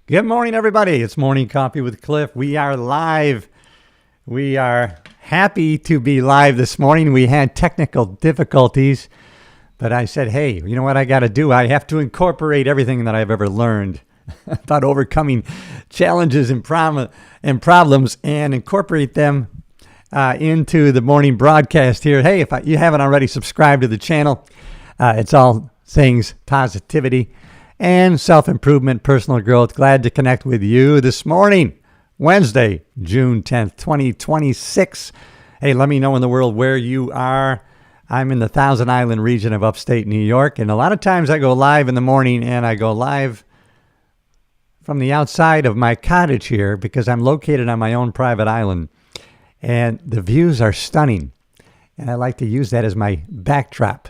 Good morning, everybody. It's Morning Coffee with Cliff. We are live. We are happy to be live this morning. We had technical difficulties, but I said, hey, you know what I got to do? I have to incorporate everything that I've ever learned about overcoming challenges and problems and incorporate them into the morning broadcast here. Hey, if you haven't already subscribed to the channel, it's all things positivity and self-improvement, personal growth. Glad to connect with you this morning, Wednesday, June 10th, 2026. Hey, let me know in the world where you are. I'm in the Thousand Island region of upstate New York, and a lot of times I go live in the morning, and I go live from the outside of my cottage here because I'm located on my own private island, and the views are stunning, and I like to use that as my backdrop,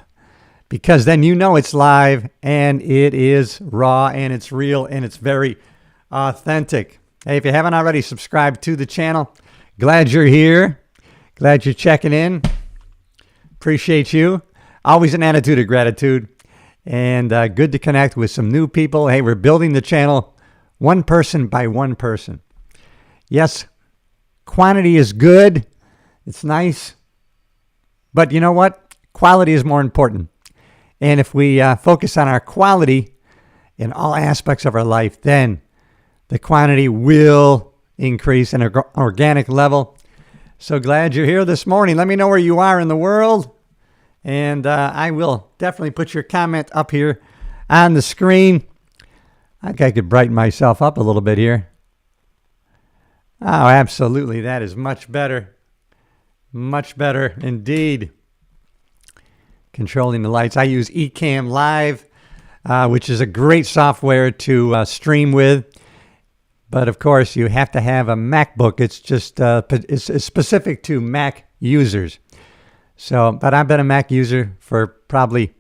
because then you know it's live and it is raw and it's real and it's very authentic. Hey, if you haven't already subscribed to the channel, glad you're here. Glad you're checking in. Appreciate you. Always an attitude of gratitude, and good to connect with some new people. Hey, we're building the channel one person by one person. Yes, quantity is good. It's nice. But you know what? Quality is more important. And if we focus on our quality in all aspects of our life, then the quantity will increase in an organic level. So glad you're here this morning. Let me know where you are in the world. And I will definitely put your comment up here on the screen. I think I could brighten myself up a little bit here. Oh, absolutely. That is much better. Much better indeed. Controlling the lights. I use Ecamm Live, which is a great software to stream with. But of course, you have to have a MacBook. It's just it's specific to Mac users. So, but I've been a Mac user for probably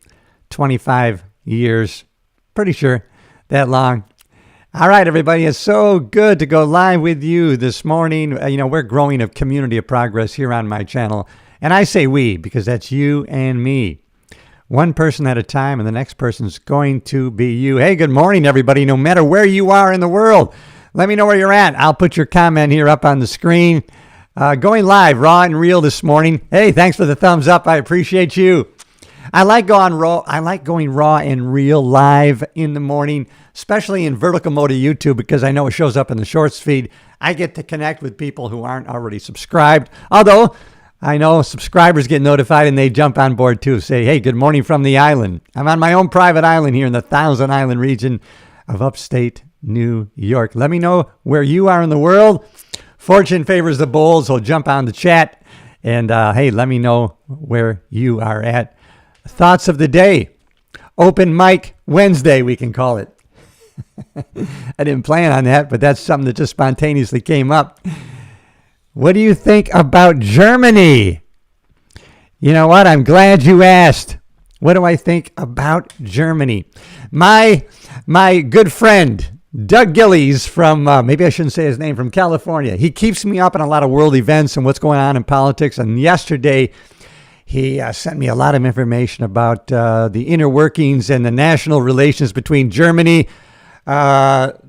25 years. Pretty sure that long. All right, everybody. It's so good to go live with you this morning. You know, we're growing a community of progress here on my channel. And I say we because that's you and me. One person at a time, and the next person's going to be you. Hey, good morning, everybody. No matter where you are in the world, let me know where you're at. I'll put your comment here up on the screen. Going live, raw and real this morning. Hey, thanks for the thumbs up. I appreciate you. I like going raw. I like going raw and real live in the morning, especially in vertical mode of YouTube, because I know it shows up in the shorts feed. I get to connect with people who aren't already subscribed. Although I know subscribers get notified and they jump on board too. Say, hey, good morning from the island. I'm on my own private island here in the Thousand Island region of upstate New York. Let me know where you are in the world. Fortune favors the bold, so jump on the chat. And hey, let me know where you are at. Thoughts of the day. Open mic Wednesday, we can call it. I didn't plan on that, but that's something that just spontaneously came up. What do you think about Germany? You know what? I'm glad you asked. What do I think about Germany? My good friend, Doug Gillies from, maybe I shouldn't say his name, from California. He keeps me up on a lot of world events and what's going on in politics. And yesterday, he sent me a lot of information about the inner workings and the national relations between Germany, Iran,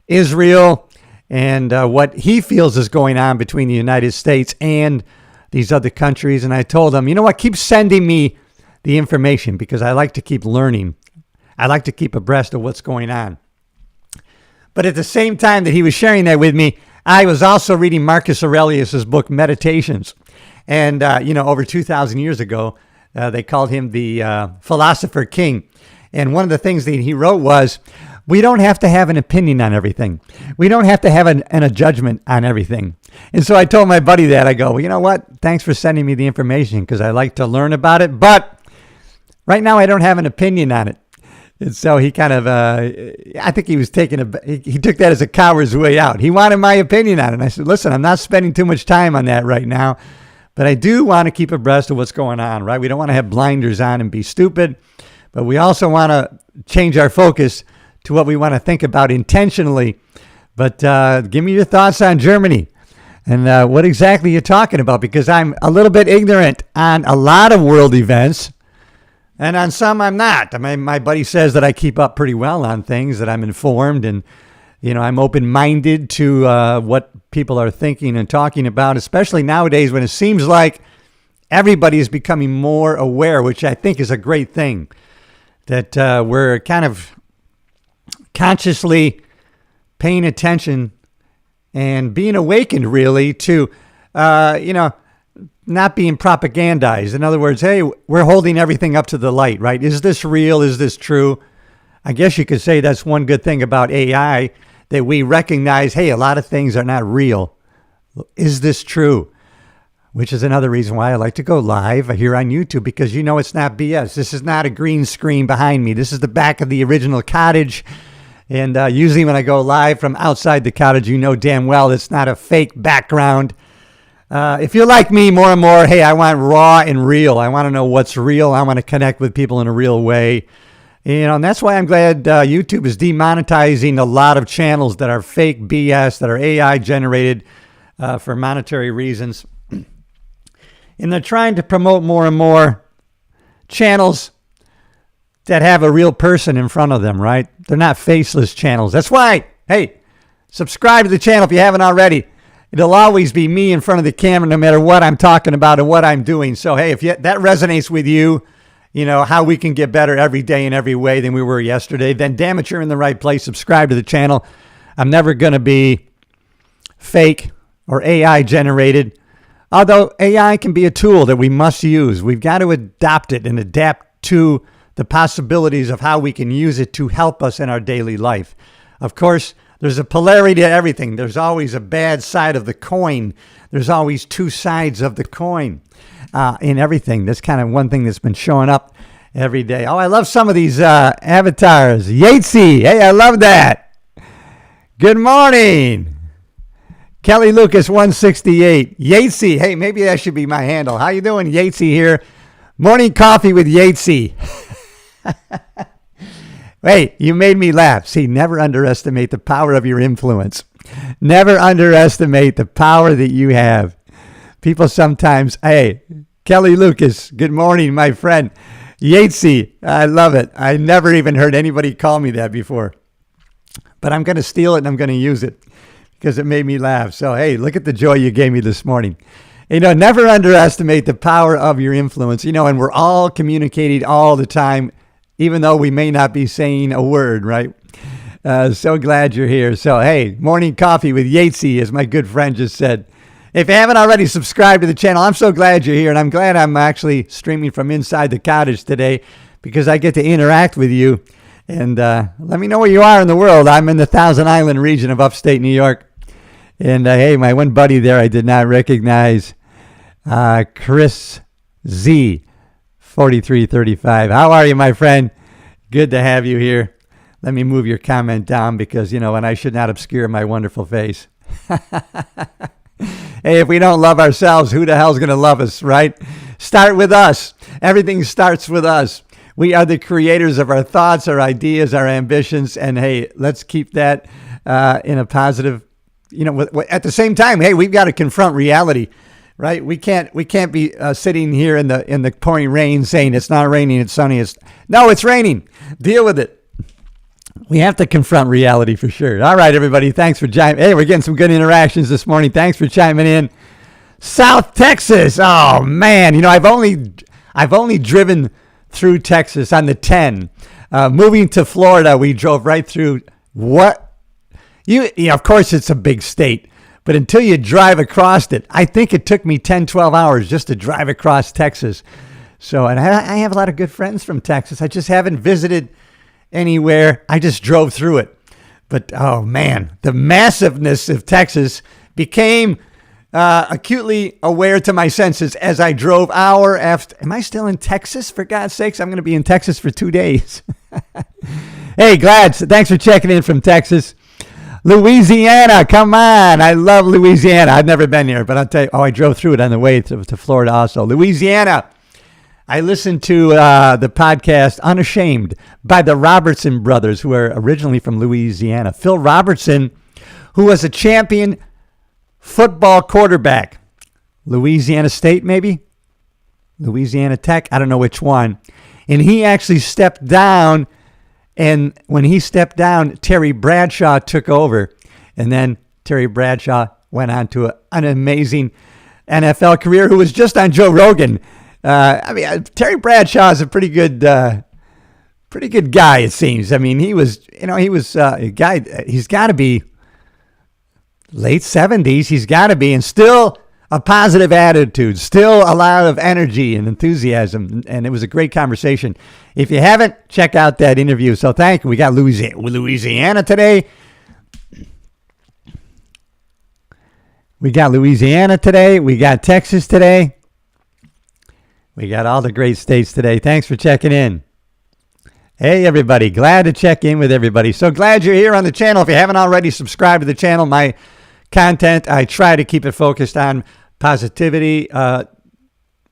Israel, and what he feels is going on between the United States and these other countries. And I told him, you know what, keep sending me the information because I like to keep learning. I like to keep abreast of what's going on. But at the same time that he was sharing that with me, I was also reading Marcus Aurelius' book, Meditations. And, over 2,000 years ago, they called him the philosopher king. And one of the things that he wrote was, we don't have to have an opinion on everything. We don't have to have a judgment on everything. And so I told my buddy that. I go, well, you know what? Thanks for sending me the information because I like to learn about it. But right now I don't have an opinion on it. And so he kind of, I think he was he took that as a coward's way out. He wanted my opinion on it. And I said, listen, I'm not spending too much time on that right now. But I do want to keep abreast of what's going on, right? We don't want to have blinders on and be stupid. But we also want to change our focus to what we want to think about intentionally. But give me your thoughts on Germany and what exactly you're talking about, because I'm a little bit ignorant on a lot of world events, And on some, I'm not. I mean, my buddy says that I keep up pretty well on things, that I'm informed, and, I'm open-minded to what people are thinking and talking about, especially nowadays when it seems like everybody is becoming more aware, which I think is a great thing, that we're kind of consciously paying attention and being awakened, really, to, not being propagandized. In other words, hey, we're holding everything up to the light, right? Is this real? Is this true? I guess you could say that's one good thing about AI, that we recognize, hey, a lot of things are not real. Is this true? Which is another reason why I like to go live here on YouTube, because it's not BS. This is not a green screen behind me. This is the back of the original cottage. And usually when I go live from outside the cottage, damn well it's not a fake background. If you're like me more and more, hey, I want raw and real. I want to know what's real. I want to connect with people in a real way. And that's why I'm glad YouTube is demonetizing a lot of channels that are fake BS, that are AI generated for monetary reasons. And they're trying to promote more and more channels that have a real person in front of them, right? They're not faceless channels. That's why, hey, subscribe to the channel if you haven't already. It'll always be me in front of the camera no matter what I'm talking about and what I'm doing. So, hey, if that resonates with you, how we can get better every day in every way than we were yesterday, then damn it, you're in the right place. Subscribe to the channel. I'm never going to be fake or AI generated, although AI can be a tool that we must use. We've got to adopt it and adapt to the possibilities of how we can use it to help us in our daily life. Of course, there's a polarity to everything. There's always a bad side of the coin. There's always two sides of the coin in everything. That's kind of one thing that's been showing up every day. Oh, I love some of these avatars. Yatesy. Hey, I love that. Good morning. Kelly Lucas 168. Yatesy. Hey, maybe that should be my handle. How you doing? Yatesy here. Morning coffee with Yatesy. Wait, you made me laugh. See, never underestimate the power of your influence. Never underestimate the power that you have. People sometimes, hey, Kelly Lucas, good morning, my friend. Yatesy, I love it. I never even heard anybody call me that before. But I'm going to steal it and I'm going to use it because it made me laugh. So, hey, look at the joy you gave me this morning. Never underestimate the power of your influence. And we're all communicating all the time, even though we may not be saying a word, right? So glad you're here. So, hey, morning coffee with Yatesy, as my good friend just said. If you haven't already subscribed to the channel, I'm so glad you're here. And I'm glad I'm actually streaming from inside the cottage today because I get to interact with you. And let me know where you are in the world. I'm in the Thousand Island region of upstate New York. And, hey, my one buddy there I did not recognize, Chris Z. 4335. How are you, my friend? Good to have you here. Let me move your comment down because, and I should not obscure my wonderful face. Hey, if we don't love ourselves, who the hell's going to love us, right? Start with us. Everything starts with us. We are the creators of our thoughts, our ideas, our ambitions. And, hey, let's keep that in a positive, at the same time, hey, we've got to confront reality. Right, we can't be sitting here in the pouring rain saying it's not raining, it's sunny. No, it's raining. Deal with it. We have to confront reality for sure. All right, everybody, thanks for chiming. Hey, we're getting some good interactions this morning. Thanks for chiming in. South Texas. Oh man, I've only driven through Texas on the 10. Moving to Florida, we drove right through. What? Of course, it's a big state. But until you drive across it, I think it took me 10, 12 hours just to drive across Texas. So, and I have a lot of good friends from Texas. I just haven't visited anywhere. I just drove through it. But, oh, man, the massiveness of Texas became acutely aware to my senses as I drove hour after. Am I still in Texas? For God's sakes, I'm going to be in Texas for 2 days. Hey, Glads, thanks for checking in from Texas. Louisiana, come on. I love Louisiana. I've never been here, but I'll tell you, I drove through it on the way to Florida also. Louisiana. I listened to the podcast Unashamed by the Robertson brothers, who are originally from Louisiana. Phil Robertson, who was a champion football quarterback. Louisiana State, maybe? Louisiana Tech? I don't know which one. And he actually stepped down. And when he stepped down, Terry Bradshaw took over. And then Terry Bradshaw went on to an amazing NFL career, who was just on Joe Rogan. Terry Bradshaw is a pretty good guy, it seems. I mean, he was a guy, he's got to be late 70s. He's got to be, and still a positive attitude, still a lot of energy and enthusiasm. And it was a great conversation. If you haven't, check out that interview. So thank you. We got Louisiana today. We got Louisiana today. We got Texas today. We got all the great states today. Thanks for checking in. Hey, everybody. Glad to check in with everybody. So glad you're here on the channel. If you haven't already subscribed to the channel, my content, I try to keep it focused on positivity,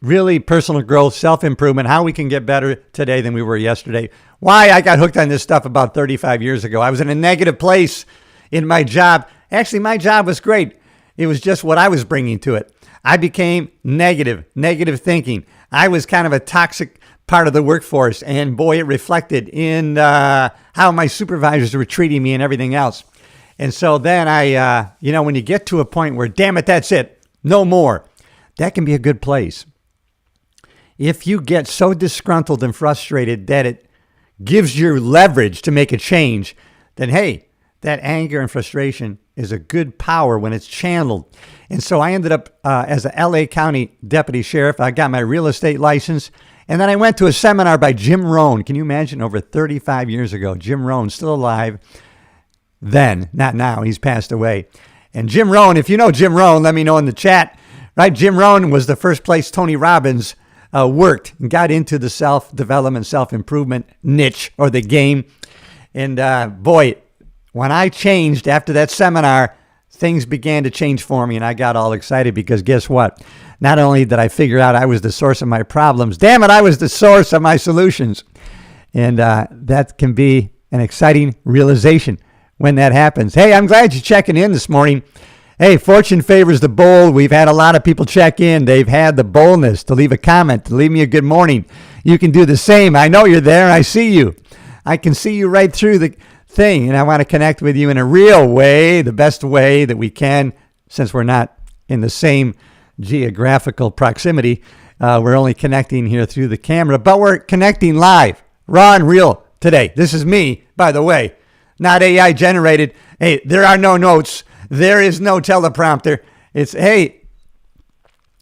really personal growth, self-improvement, how we can get better today than we were yesterday. Why I got hooked on this stuff about 35 years ago. I was in a negative place in my job. Actually, my job was great. It was just what I was bringing to it. I became negative thinking. I was kind of a toxic part of the workforce, and boy, it reflected in how my supervisors were treating me and everything else. And so then when you get to a point where, damn it, that's it, no more, that can be a good place. If you get so disgruntled and frustrated that it gives you leverage to make a change, then hey, that anger and frustration is a good power when it's channeled. And so I ended up as a LA County deputy sheriff. I got my real estate license. And then I went to a seminar by Jim Rohn. Can you imagine? Over 35 years ago, Jim Rohn, still alive then, not now. He's passed away. And Jim Rohn, if you know Jim Rohn, let me know in the chat. Right? Jim Rohn was the first place Tony Robbins worked and got into the self-development, self-improvement niche or the game. And boy, when I changed after that seminar, things began to change for me, and I got all excited because guess what? Not only did I figure out I was the source of my problems, damn it, I was the source of my solutions. And that can be an exciting realization when that happens. Hey, I'm glad you're checking in this morning. Hey, fortune favors the bold. We've had a lot of people check in. They've had the boldness to leave a comment, to leave me a good morning. You can do the same. I know you're there. I see you. I can see you right through the thing, and I want to connect with you in a real way, the best way that we can, since we're not in the same geographical proximity. We're only connecting here through the camera, but we're connecting live, raw and real today. This is me, by the way, not AI generated. Hey, there are no notes. There is no teleprompter. It's, hey,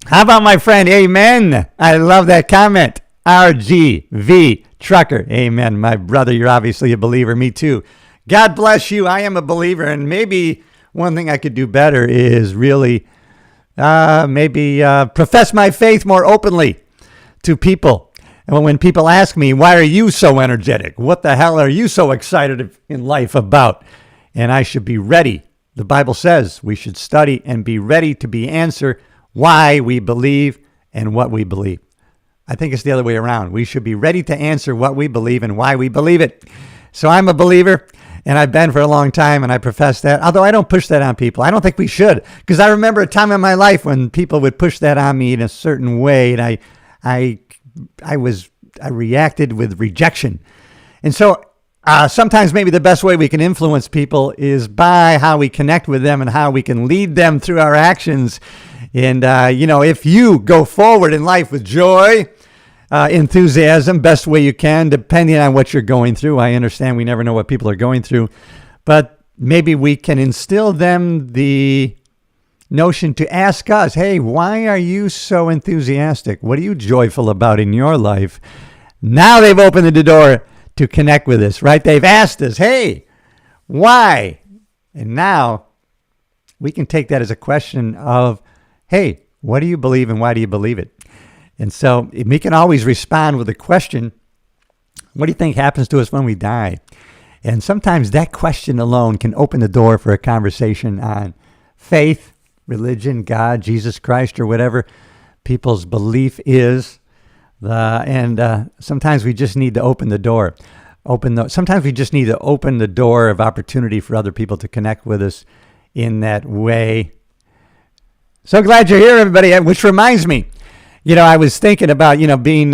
how about my friend? Amen. I love that comment. RGV Trucker. Amen. My brother, you're obviously a believer. Me too. God bless you. I am a believer. And maybe one thing I could do better is really profess my faith more openly to people. And when people ask me, why are you so energetic? What the hell are you so excited in life about? And I should be ready. The Bible says we should study and be ready to be answered why we believe and what we believe. I think it's the other way around. We should be ready to answer what we believe and why we believe it. So I'm a believer, and I've been for a long time, and I profess that, although I don't push that on people. I don't think we should, because I remember a time in my life when people would push that on me in a certain way, and I reacted with rejection. And so sometimes maybe the best way we can influence people is by how we connect with them and how we can lead them through our actions. And, if you go forward in life with joy, enthusiasm, best way you can, depending on what you're going through. I understand we never know what people are going through, but maybe we can instill them the notion to ask us, hey, why are you so enthusiastic? What are you joyful about in your life? Now they've opened the door to connect with us, right? They've asked us, hey, why? And now we can take that as a question of, hey, what do you believe and why do you believe it? And so we can always respond with a question. What do you think happens to us when we die? And sometimes that question alone can open the door for a conversation on faith, religion, God, Jesus Christ, or whatever people's belief is. Sometimes we just need to open the door. Sometimes we just need to open the door of opportunity for other people to connect with us in that way. So glad you're here, everybody, which reminds me, I was thinking about, being,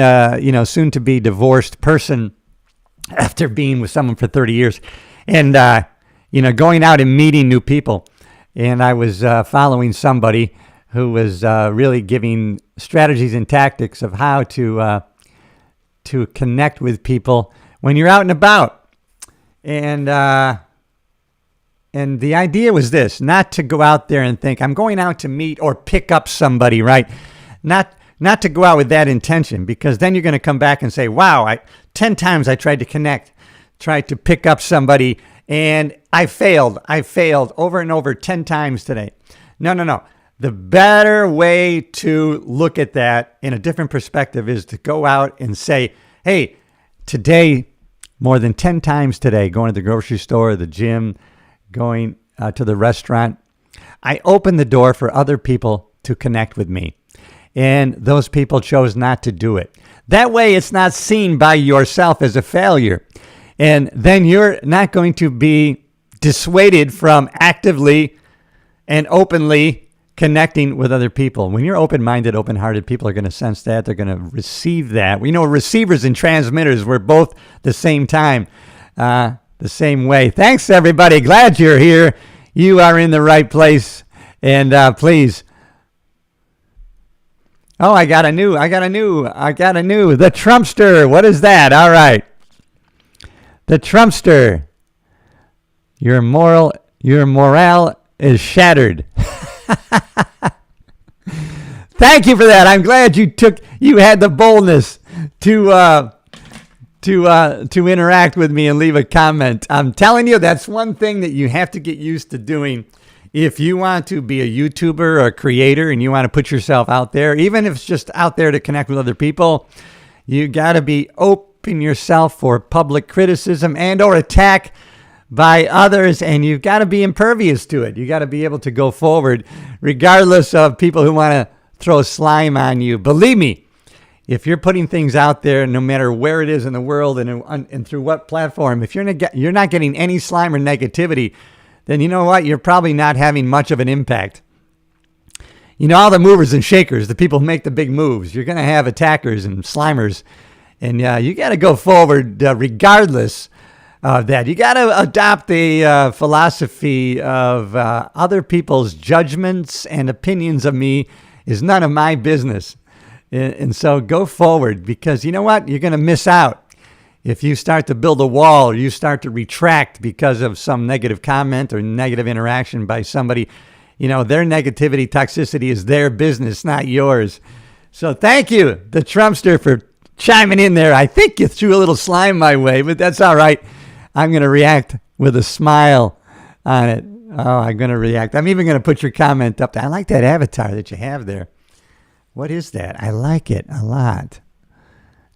soon to be divorced person after being with someone for 30 years and, going out and meeting new people. And I was following somebody who was really giving strategies and tactics of how to connect with people when you're out and about. And the idea was this, not to go out there and think, I'm going out to meet or pick up somebody, right? Not to go out with that intention, because then you're going to come back and say, wow, 10 times I tried to connect, tried to pick up somebody, and I failed over and over 10 times today. No. The better way to look at that in a different perspective is to go out and say, hey, today, more than 10 times today, going to the grocery store, the gym, going to the restaurant, I opened the door for other people to connect with me. And those people chose not to do it. That way, it's not seen by yourself as a failure. And then you're not going to be dissuaded from actively and openly connecting with other people. When you're open-minded, open-hearted, people are going to sense that. They're going to receive that. We know receivers and transmitters were both the same time, the same way. Thanks, everybody. Glad you're here. You are in the right place. And please. Oh, I got a new. The Trumpster. What is that? All right. The Trumpster. Your morale is shattered. Thank you for that. I'm glad you had the boldness to interact with me and leave a comment. I'm telling you, that's one thing that you have to get used to doing. If you want to be a YouTuber or a creator and you want to put yourself out there, even if it's just out there to connect with other people, you got to be open yourself for public criticism and or attack by others, and you've got to be impervious to it. You got to be able to go forward regardless of people who want to throw slime on you. Believe me, if you're putting things out there, no matter where it is in the world and through what platform, if you're not getting any slime or negativity, then you know what? You're probably not having much of an impact. All the movers and shakers, the people who make the big moves, you're going to have attackers and slimers. And you got to go forward regardless of that. You got to adopt the philosophy of other people's judgments and opinions of me is none of my business. And so go forward, because you know what? You're going to miss out. If you start to build a wall or you start to retract because of some negative comment or negative interaction by somebody, their negativity, toxicity is their business, not yours. So thank you, the Trumpster, for chiming in there. I think you threw a little slime my way, but that's all right. I'm going to react with a smile on it. Oh, I'm going to react. I'm even going to put your comment up there. I like that avatar that you have there. What is that? I like it a lot.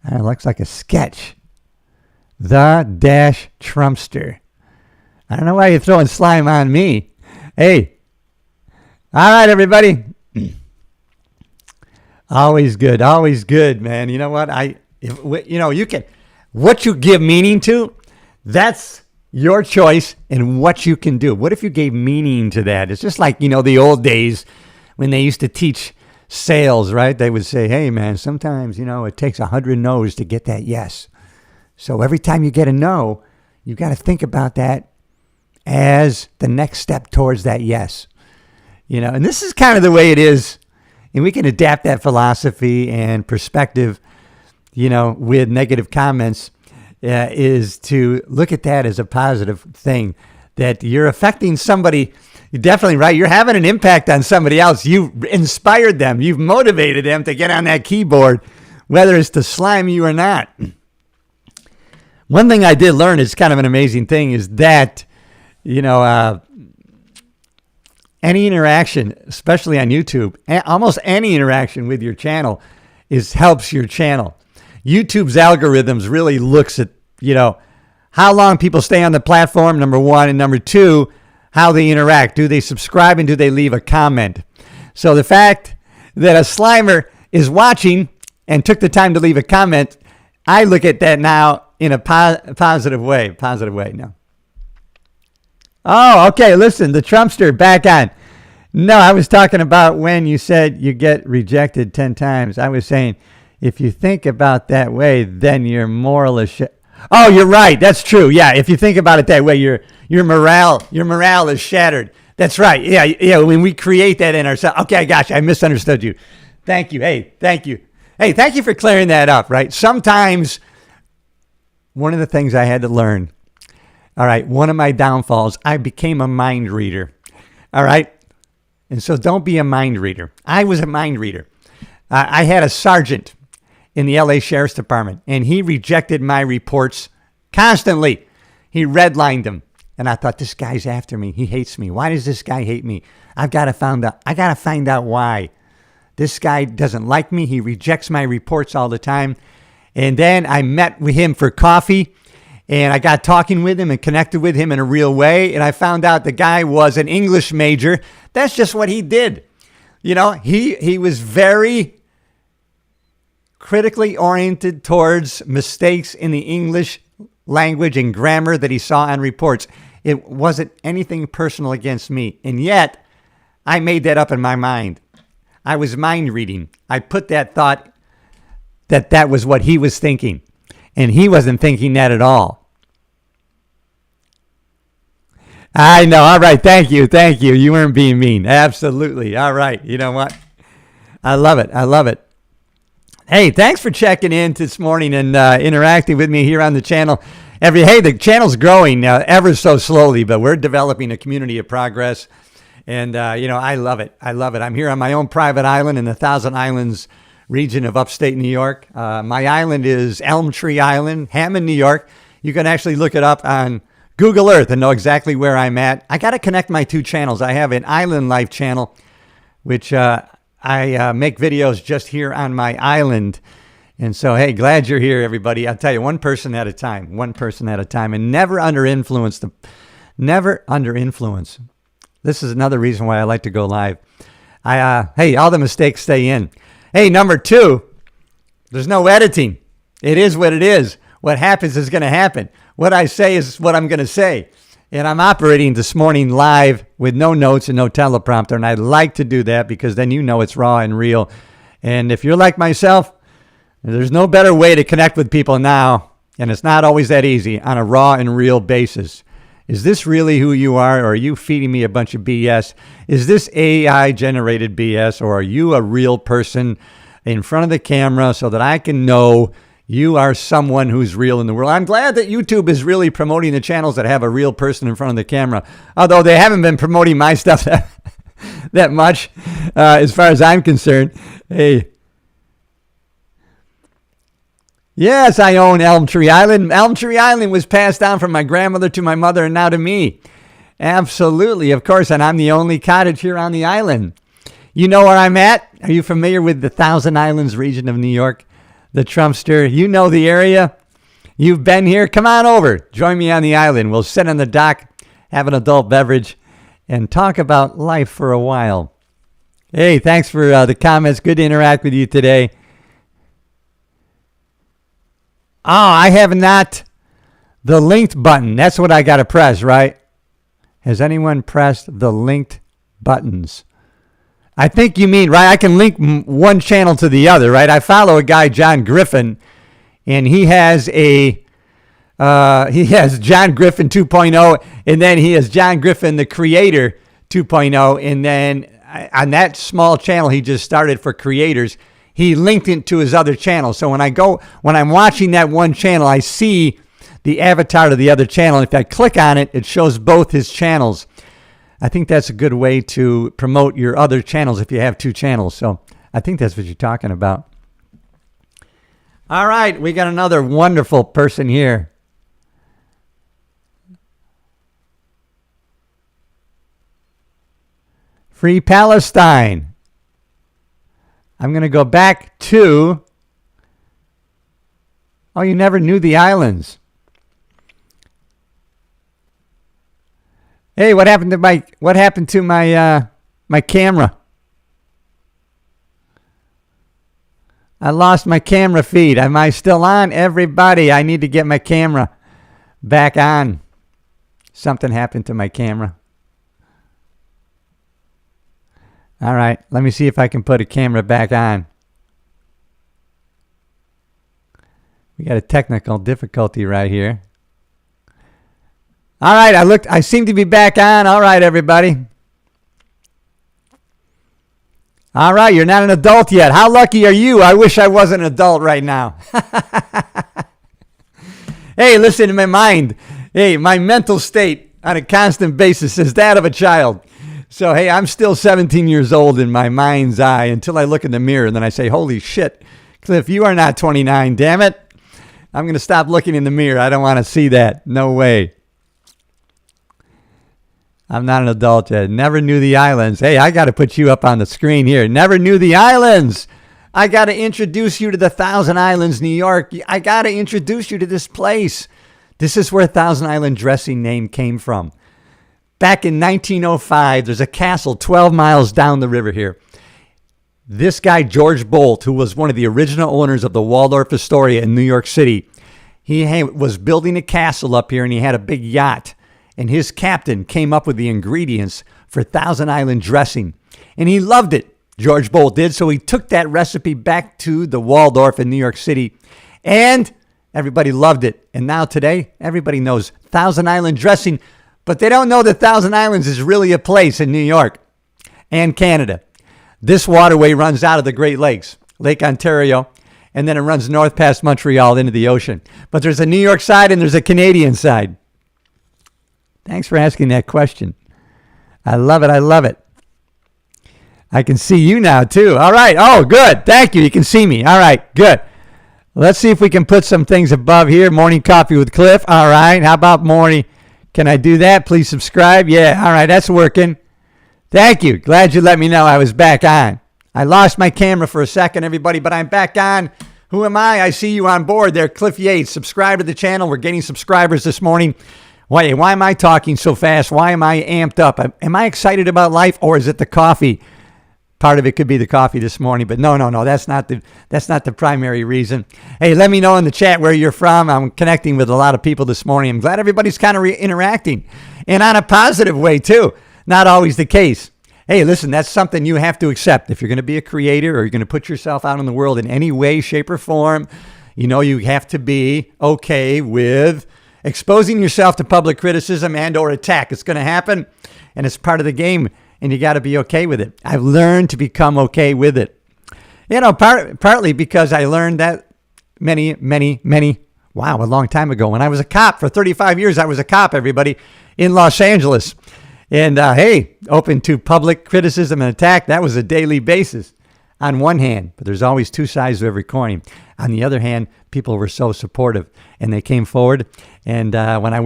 It looks like a sketch. The Trumpster. I don't know why you're throwing slime on me. Hey. All right, everybody. Always good, man. You know what? You can, what you give meaning to, that's your choice and what you can do. What if you gave meaning to that? It's just like, the old days when they used to teach sales, right? They would say, hey, man, sometimes, it takes 100 no's to get that yes. So every time you get a no, you got to think about that as the next step towards that yes. And this is kind of the way it is. And we can adapt that philosophy and perspective, with negative comments, is to look at that as a positive thing, that you're affecting somebody. You're definitely right. You're having an impact on somebody else. You've inspired them. You've motivated them to get on that keyboard, whether it's to slime you or not. One thing I did learn is kind of an amazing thing is that, any interaction, especially on YouTube, almost any interaction with your channel helps your channel. YouTube's algorithms really looks at, how long people stay on the platform, number one, and number two, how they interact. Do they subscribe and do they leave a comment? So the fact that a Slimer is watching and took the time to leave a comment, I look at that now in a positive way. Positive way, no. Oh, okay, listen, the Trumpster back on. No, I was talking about when you said you get rejected 10 times. I was saying if you think about that way, then your moral is Oh, you're right. That's true. Yeah, if you think about it that way, your morale is shattered. That's right. Yeah, when we create that in ourselves. Okay, I got you. I misunderstood you. Thank you. Hey, thank you. Hey, thank you for clearing that up, right? Sometimes one of the things I had to learn, all right, one of my downfalls, I became a mind reader. All right? And so don't be a mind reader. I was a mind reader. I had a sergeant in the LA Sheriff's Department, and he rejected my reports constantly. He redlined them. And I thought, this guy's after me. He hates me. Why does this guy hate me? I got to find out why. This guy doesn't like me. He rejects my reports all the time. And then I met with him for coffee, and I got talking with him and connected with him in a real way. And I found out the guy was an English major. That's just what he did. You know, he was very critically oriented towards mistakes in the English language and grammar that he saw on reports. It wasn't anything personal against me. And yet, I made that up in my mind. I was mind reading. I put that thought that was what he was thinking. And he wasn't thinking that at all. I know. All right. Thank you. Thank you. You weren't being mean. Absolutely. All right. You know what? I love it. I love it. Hey, thanks for checking in this morning and interacting with me here on the channel. The channel's growing ever so slowly, but we're developing a community of progress. And, I love it. I love it. I'm here on my own private island in the Thousand Islands region of upstate New York. My island is Elm Tree Island, Hammond, New York. You can actually look it up on Google Earth and know exactly where I'm at. I got to connect my two channels. I have an Island Life channel, which I make videos just here on my island. And so, hey, glad you're here, everybody. I'll tell you, one person at a time, and never under influence. This is another reason why I like to go live. Hey, all the mistakes stay in. Hey, number 2, there's no editing. It is what it is. What happens is going to happen. What I say is what I'm going to say. And I'm operating this morning live with no notes and no teleprompter. And I like to do that because then you know it's raw and real. And if you're like myself, there's no better way to connect with people now. And it's not always that easy on a raw and real basis. Is this really who you are, or are you feeding me a bunch of BS? Is this AI generated BS, or are you a real person in front of the camera so that I can know you are someone who's real in the world? I'm glad that YouTube is really promoting the channels that have a real person in front of the camera, although they haven't been promoting my stuff that much as far as I'm concerned. Hey. Yes, I own Elm Tree Island. Elm Tree Island was passed down from my grandmother to my mother and now to me. Absolutely, of course, and I'm the only cottage here on the island. You know where I'm at? Are you familiar with the Thousand Islands region of New York? The Trumpster? You know the area? You've been here? Come on over. Join me on the island. We'll sit on the dock, have an adult beverage, and talk about life for a while. Hey, thanks for the comments. Good to interact with you today. Oh, I have not. The linked button. That's what I got to press, right? Has anyone pressed the linked buttons? I think you mean, right? I can link one channel to the other, right? I follow a guy, John Griffin, and he has John Griffin 2.0, and then he has John Griffin, the creator 2.0, and then on that small channel he just started for creators, he linked it to his other channel. So when I'm watching that one channel, I see the avatar to the other channel. If I click on it, it shows both his channels. I think that's a good way to promote your other channels if you have two channels. So I think that's what you're talking about. All right, we got another wonderful person here. Free Palestine. I'm going to go back to, oh, you never knew the islands. Hey, what happened to my camera? I lost my camera feed. Am I still on? Everybody, I need to get my camera back on. Something happened to my camera. All right, let me see if I can put a camera back on. We got a technical difficulty right here. All right, I seem to be back on. All right, everybody. All right, you're not an adult yet. How lucky are you? I wish I was an adult right now. Hey, listen to my mind. Hey, my mental state on a constant basis is that of a child. So, hey, I'm still 17 years old in my mind's eye until I look in the mirror and then I say, holy shit, Cliff, you are not 29, damn it. I'm going to stop looking in the mirror. I don't want to see that. No way. I'm not an adult yet. Never knew the islands. Hey, I got to put you up on the screen here. Never knew the islands. I got to introduce you to the Thousand Islands, New York. I got to introduce you to this place. This is where Thousand Island dressing name came from. Back in 1905, there's a castle 12 miles down the river here. This guy, George Bolt, who was one of the original owners of the Waldorf Astoria in New York City, he was building a castle up here and he had a big yacht. And his captain came up with the ingredients for Thousand Island dressing. And he loved it, George Bolt did. So he took that recipe back to the Waldorf in New York City. And everybody loved it. And now today, everybody knows Thousand Island dressing. But they don't know that Thousand Islands is really a place in New York and Canada. This waterway runs out of the Great Lakes, Lake Ontario, and then it runs north past Montreal into the ocean. But there's a New York side and there's a Canadian side. Thanks for asking that question. I love it. I love it. I can see you now, too. All right. Oh, good. Thank you. You can see me. All right. Good. Let's see if we can put some things above here. Morning Coffee with Cliff. All right. How about morning? Can I do that? Please subscribe. Yeah. All right. That's working. Thank you. Glad you let me know I was back on. I lost my camera for a second, everybody, but I'm back on. Who am I? I see you on board there. Cliff Yates. Subscribe to the channel. We're getting subscribers this morning. Why am I talking so fast? Why am I amped up? Am I excited about life, or is it the coffee? Part of it could be the coffee this morning, but no. That's not the primary reason. Hey, let me know in the chat where you're from. I'm connecting with a lot of people this morning. I'm glad everybody's kind of interacting, and on a positive way too. Not always the case. Hey, listen, that's something you have to accept. If you're going to be a creator or you're going to put yourself out in the world in any way, shape, or form, you have to be okay with exposing yourself to public criticism and or attack. It's going to happen, and it's part of the game, and you got to be okay with it. I've learned to become okay with it. Partly because I learned that a long time ago. When I was a cop for 35 years, I was a cop, everybody, in Los Angeles. And, hey, open to public criticism and attack, that was a daily basis on one hand. But there's always two sides to every coin. On the other hand, people were so supportive, and they came forward. And when I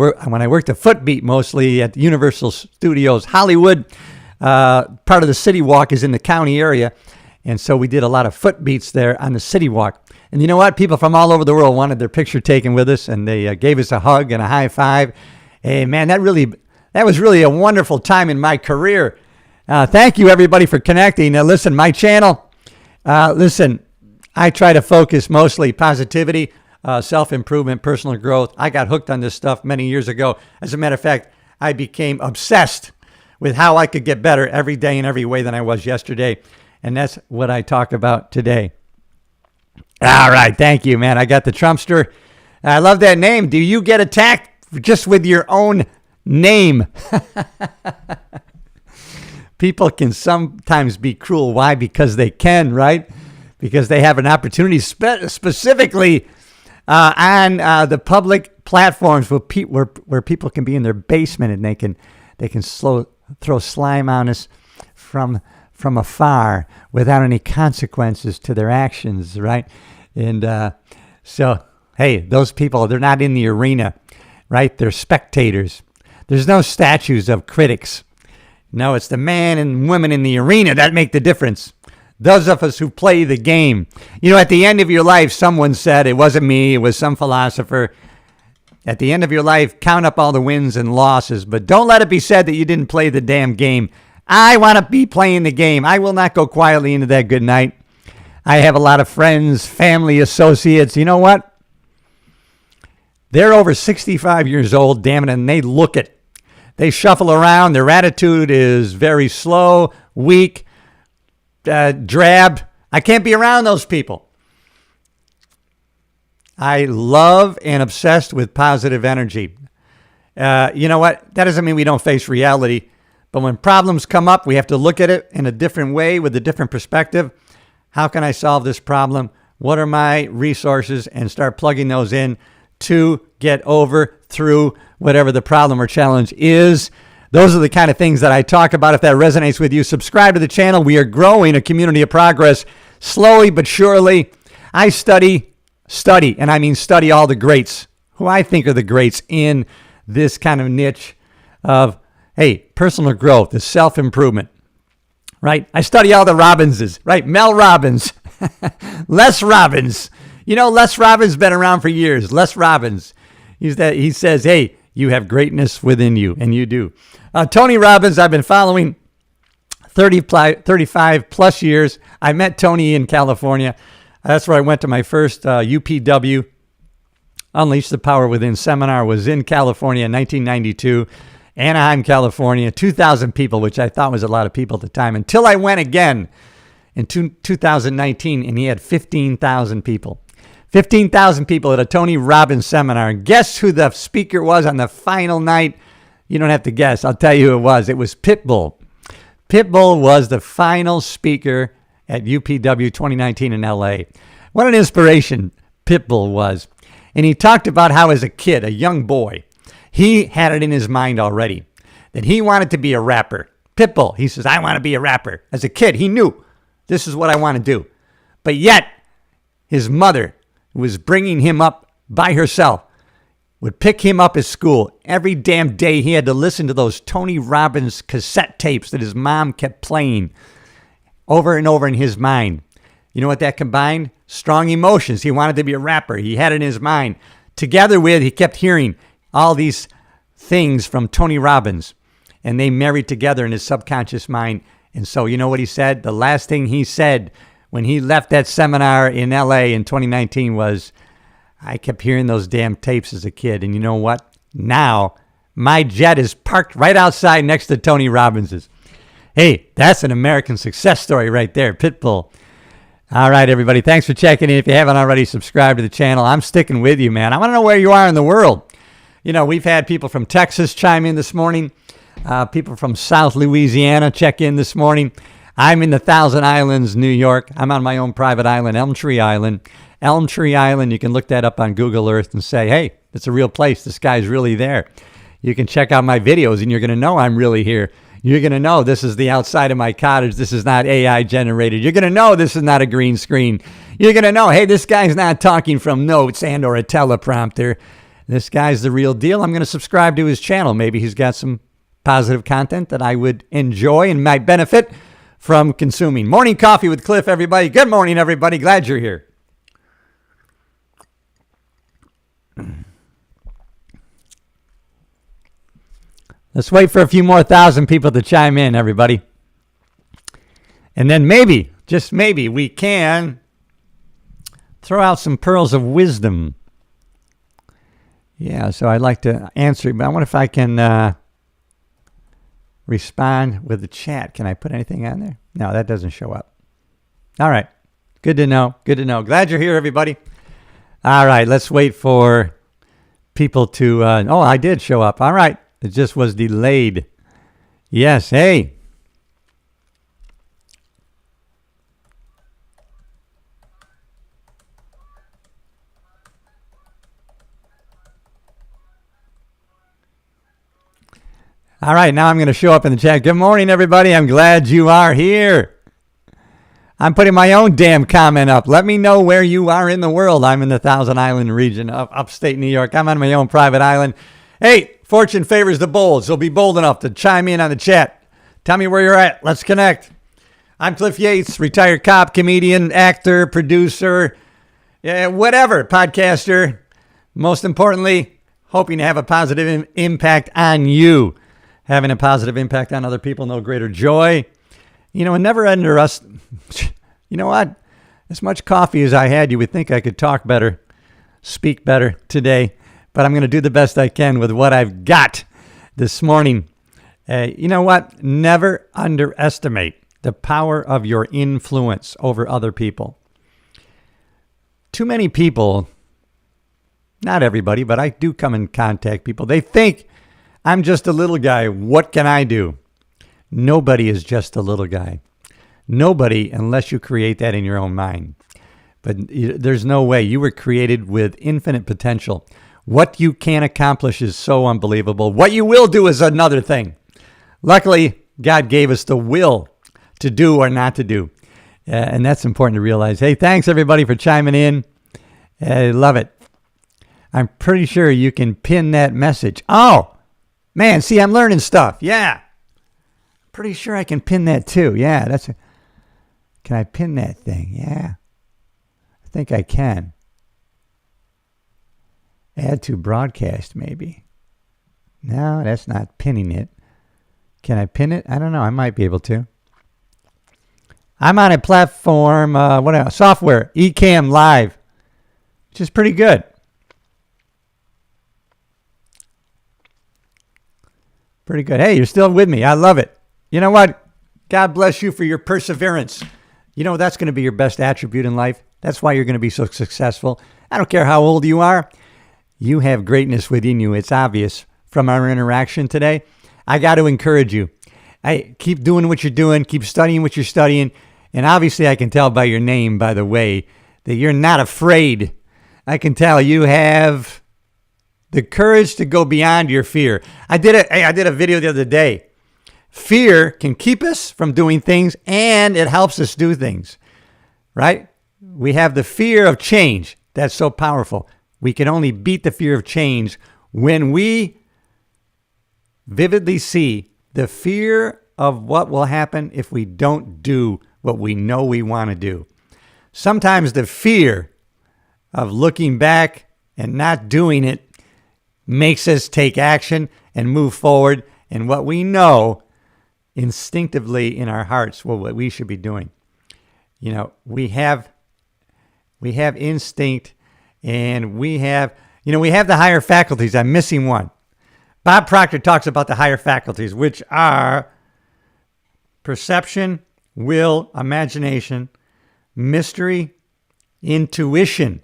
worked a footbeat mostly at the Universal Studios Hollywood, part of the City Walk is in the county area. And so we did a lot of footbeats there on the City Walk. And you know what? People from all over the world wanted their picture taken with us, and they gave us a hug and a high five. Hey, man, that was really a wonderful time in my career. Thank you, everybody, for connecting. Listen, my channel, I try to focus mostly positivity, self-improvement, personal growth. I got hooked on this stuff many years ago. As a matter of fact, I became obsessed with how I could get better every day in every way than I was yesterday. And that's what I talk about today. All right. Thank you, man. I got the Trumpster. I love that name. Do you get attacked just with your own name? People can sometimes be cruel. Why? Because they can, right? Because they have an opportunity specifically on the public platforms where people can be in their basement and they can throw slime on us from afar without any consequences to their actions, right? And so, hey, those people, they're not in the arena, right? They're spectators. There's no statues of critics. No, it's the man and women in the arena that make the difference. Those of us who play the game. At the end of your life, someone said, it wasn't me, it was some philosopher. At the end of your life, count up all the wins and losses, but don't let it be said that you didn't play the damn game. I want to be playing the game. I will not go quietly into that good night. I have a lot of friends, family, associates. You know what? They're over 65 years old, damn it, and they look it. They shuffle around. Their attitude is very slow, weak, drab. I can't be around those people. I love and obsessed with positive energy. You know what? That doesn't mean we don't face reality. But when problems come up, we have to look at it in a different way with a different perspective. How can I solve this problem? What are my resources? And start plugging those in to get over through whatever the problem or challenge is. Those are the kind of things that I talk about. If that resonates with you, subscribe to the channel. We are growing a community of progress slowly but surely. I study, and I mean study all the greats, who I think are the greats in this kind of niche of, hey, personal growth, the self-improvement, right? I study all the Robbinses, right? Mel Robbins, Les Robbins. You know, Les Robbins been around for years. Les Robbins, he says, hey, you have greatness within you, and you do. Tony Robbins, I've been following 35 plus years. I met Tony in California. That's where I went to my first UPW, Unleash the Power Within seminar, was in California in 1992. Anaheim, California, 2,000 people, which I thought was a lot of people at the time, until I went again in 2019, and he had 15,000 people. 15,000 people at a Tony Robbins seminar. And guess who the speaker was on the final night? You don't have to guess. I'll tell you who it was. It was Pitbull. Pitbull was the final speaker at UPW 2019 in LA. What an inspiration Pitbull was. And he talked about how as a kid, a young boy, he had it in his mind already that he wanted to be a rapper. Pitbull, he says, I want to be a rapper. As a kid, he knew this is what I want to do. But yet, his mother, who was bringing him up by herself, would pick him up at school. Every damn day he had to listen to those Tony Robbins cassette tapes that his mom kept playing over and over in his mind. You know what that combined? Strong emotions. He wanted to be a rapper. He had it in his mind. Together with, he kept hearing all these things from Tony Robbins, and they married together in his subconscious mind. And so, you know what he said? The last thing he said when he left that seminar in LA in 2019 was, I kept hearing those damn tapes as a kid. And you know what? Now, my jet is parked right outside next to Tony Robbins's. Hey, that's an American success story right there, Pitbull. All right, everybody. Thanks for checking in. If you haven't already subscribed to the channel, I'm sticking with you, man. I want to know where you are in the world. You know, we've had people from Texas chime in this morning. People from South Louisiana check in this morning. I'm in the Thousand Islands, New York. I'm on my own private island, Elm Tree Island. Elm Tree Island, you can look that up on Google Earth and say, hey, it's a real place. This guy's really there. You can check out my videos, and you're going to know I'm really here. You're going to know this is the outside of my cottage. This is not AI generated. You're going to know this is not a green screen. You're going to know, hey, this guy's not talking from notes and or a teleprompter. This guy's the real deal. I'm going to subscribe to his channel. Maybe he's got some positive content that I would enjoy and might benefit from consuming. Morning coffee with Cliff, everybody. Good morning, everybody. Glad you're here. Let's wait for a few more thousand people to chime in, everybody. And then maybe, just maybe, we can throw out some pearls of wisdom. Yeah, so I'd like to answer, but I wonder if I can respond with the chat. Can I put anything on there? No, that doesn't show up. All right. Good to know. Good to know. Glad you're here, everybody. All right, let's wait for people to... oh, I did show up. All right. It just was delayed. Yes, hey. All right, now I'm going to show up in the chat. Good morning, everybody. I'm glad you are here. I'm putting my own damn comment up. Let me know where you are in the world. I'm in the Thousand Island region of upstate New York. I'm on my own private island. Hey, fortune favors the bold, so be bold enough to chime in on the chat. Tell me where you're at. Let's connect. I'm Cliff Yates, retired cop, comedian, actor, producer, whatever, podcaster. Most importantly, hoping to have a positive impact on you. Having a positive impact on other people, no greater joy. You know, and never under us. You know what? As much coffee as I had, you would think I could talk better, speak better today. But I'm going to do the best I can with what I've got this morning. You know what? Never underestimate the power of your influence over other people. Too many people, not everybody, but I do come in contact people. They think I'm just a little guy. What can I do? Nobody is just a little guy. Nobody, unless you create that in your own mind. But there's no way. You were created with infinite potential. What you can accomplish is so unbelievable. What you will do is another thing. Luckily, God gave us the will to do or not to do. And that's important to realize. Hey, thanks everybody for chiming in. I love it. I'm pretty sure you can pin that message. Oh, man, see, I'm learning stuff. Yeah. Pretty sure I can pin that too. Yeah, can I pin that thing? Yeah. I think I can. Add to broadcast, maybe. No, that's not pinning it. Can I pin it? I don't know. I might be able to. I'm on a platform, what else? Software, Ecamm Live, which is pretty good. Pretty good. Hey, you're still with me. I love it. You know what? God bless you for your perseverance. You know, that's going to be your best attribute in life. That's why you're going to be so successful. I don't care how old you are. You have greatness within you. It's obvious from our interaction today. I got to encourage you. Keep doing what you're doing. Keep studying what you're studying. And obviously, I can tell by your name, by the way, that you're not afraid. I can tell you have the courage to go beyond your fear. I did a video the other day. Fear can keep us from doing things, and it helps us do things, right? We have the fear of change. That's so powerful. We can only beat the fear of change when we vividly see the fear of what will happen if we don't do what we know we want to do. Sometimes the fear of looking back and not doing it makes us take action and move forward in what we know instinctively in our hearts what we should be doing. You know, we have instinct, and we have the higher faculties. I'm missing one. Bob Proctor talks about the higher faculties, which are perception, will, imagination, mystery, intuition.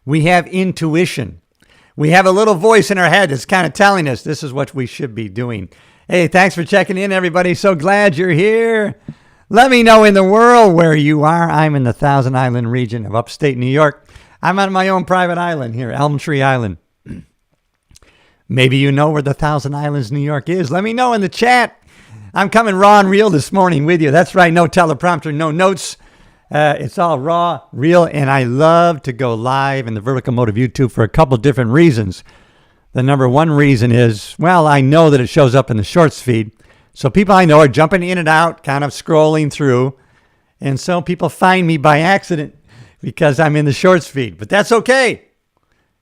We have intuition. We have a little voice in our head that's kind of telling us this is what we should be doing. Hey, thanks for checking in, everybody. So glad you're here. Let me know in the world where you are. I'm in the Thousand Island region of upstate New York. I'm on my own private island here, Elm Tree Island. Maybe you know where the Thousand Islands, New York is. Let me know in the chat. I'm coming raw and real this morning with you. That's right, no teleprompter, no notes. It's all raw, real, and I love to go live in the Vertical Mode of YouTube for a couple different reasons. The number one reason is, well, I know that it shows up in the Shorts feed. So people I know are jumping in and out, kind of scrolling through. And so people find me by accident because I'm in the Shorts feed. But that's okay,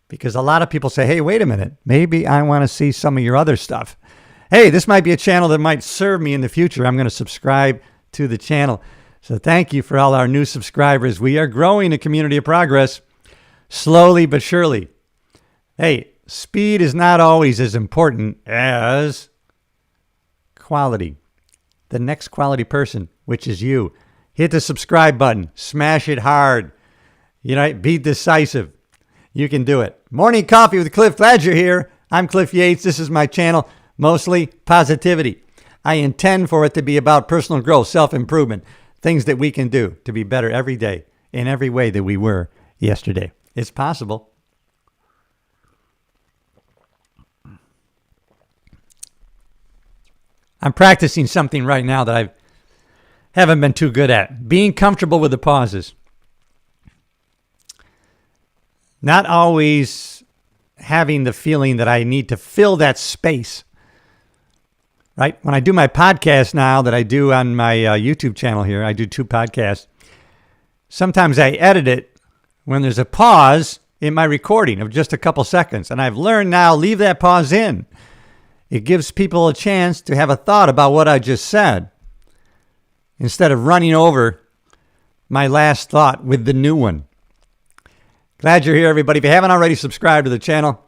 because a lot of people say, hey, wait a minute, maybe I want to see some of your other stuff. Hey, this might be a channel that might serve me in the future. I'm going to subscribe to the channel. So thank you for all our new subscribers. We are growing a community of progress, slowly but surely. Hey, speed is not always as important as quality. The next quality person, which is you. Hit the subscribe button. Smash it hard. You know, be decisive. You can do it. Morning Coffee with Cliff. Glad you're here. I'm Cliff Yates. This is my channel, mostly positivity. I intend for it to be about personal growth, self-improvement, things that we can do to be better every day in every way that we were yesterday. It's possible. I'm practicing something right now that I haven't been too good at. Being comfortable with the pauses. Not always having the feeling that I need to fill that space. Right? When I do my podcast now that I do on my YouTube channel here, I do 2 podcasts. Sometimes I edit it when there's a pause in my recording of just a couple seconds. And I've learned now, leave that pause in. It gives people a chance to have a thought about what I just said instead of running over my last thought with the new one. Glad you're here, everybody. If you haven't already subscribed to the channel,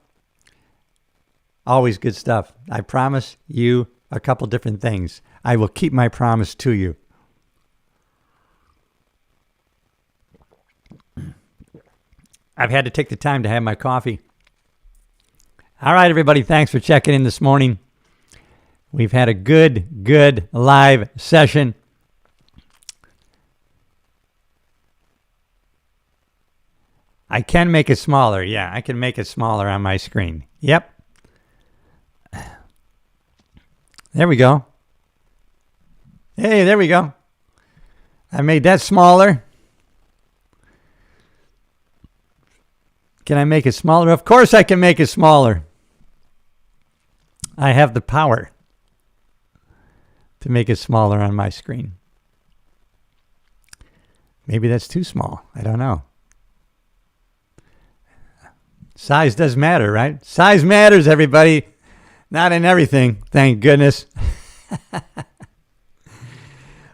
always good stuff. I promise you a couple different things. I will keep my promise to you. I've had to take the time to have my coffee. All right, everybody, thanks for checking in this morning. We've had a good live session. I can make it smaller. Yeah, I can make it smaller on my screen. Yep. There we go. Hey, there we go. I made that smaller. Can I make it smaller? Of course I can make it smaller. I have the power to make it smaller on my screen. Maybe that's too small. I don't know. Size does matter, right? Size matters, everybody. Not in everything, thank goodness.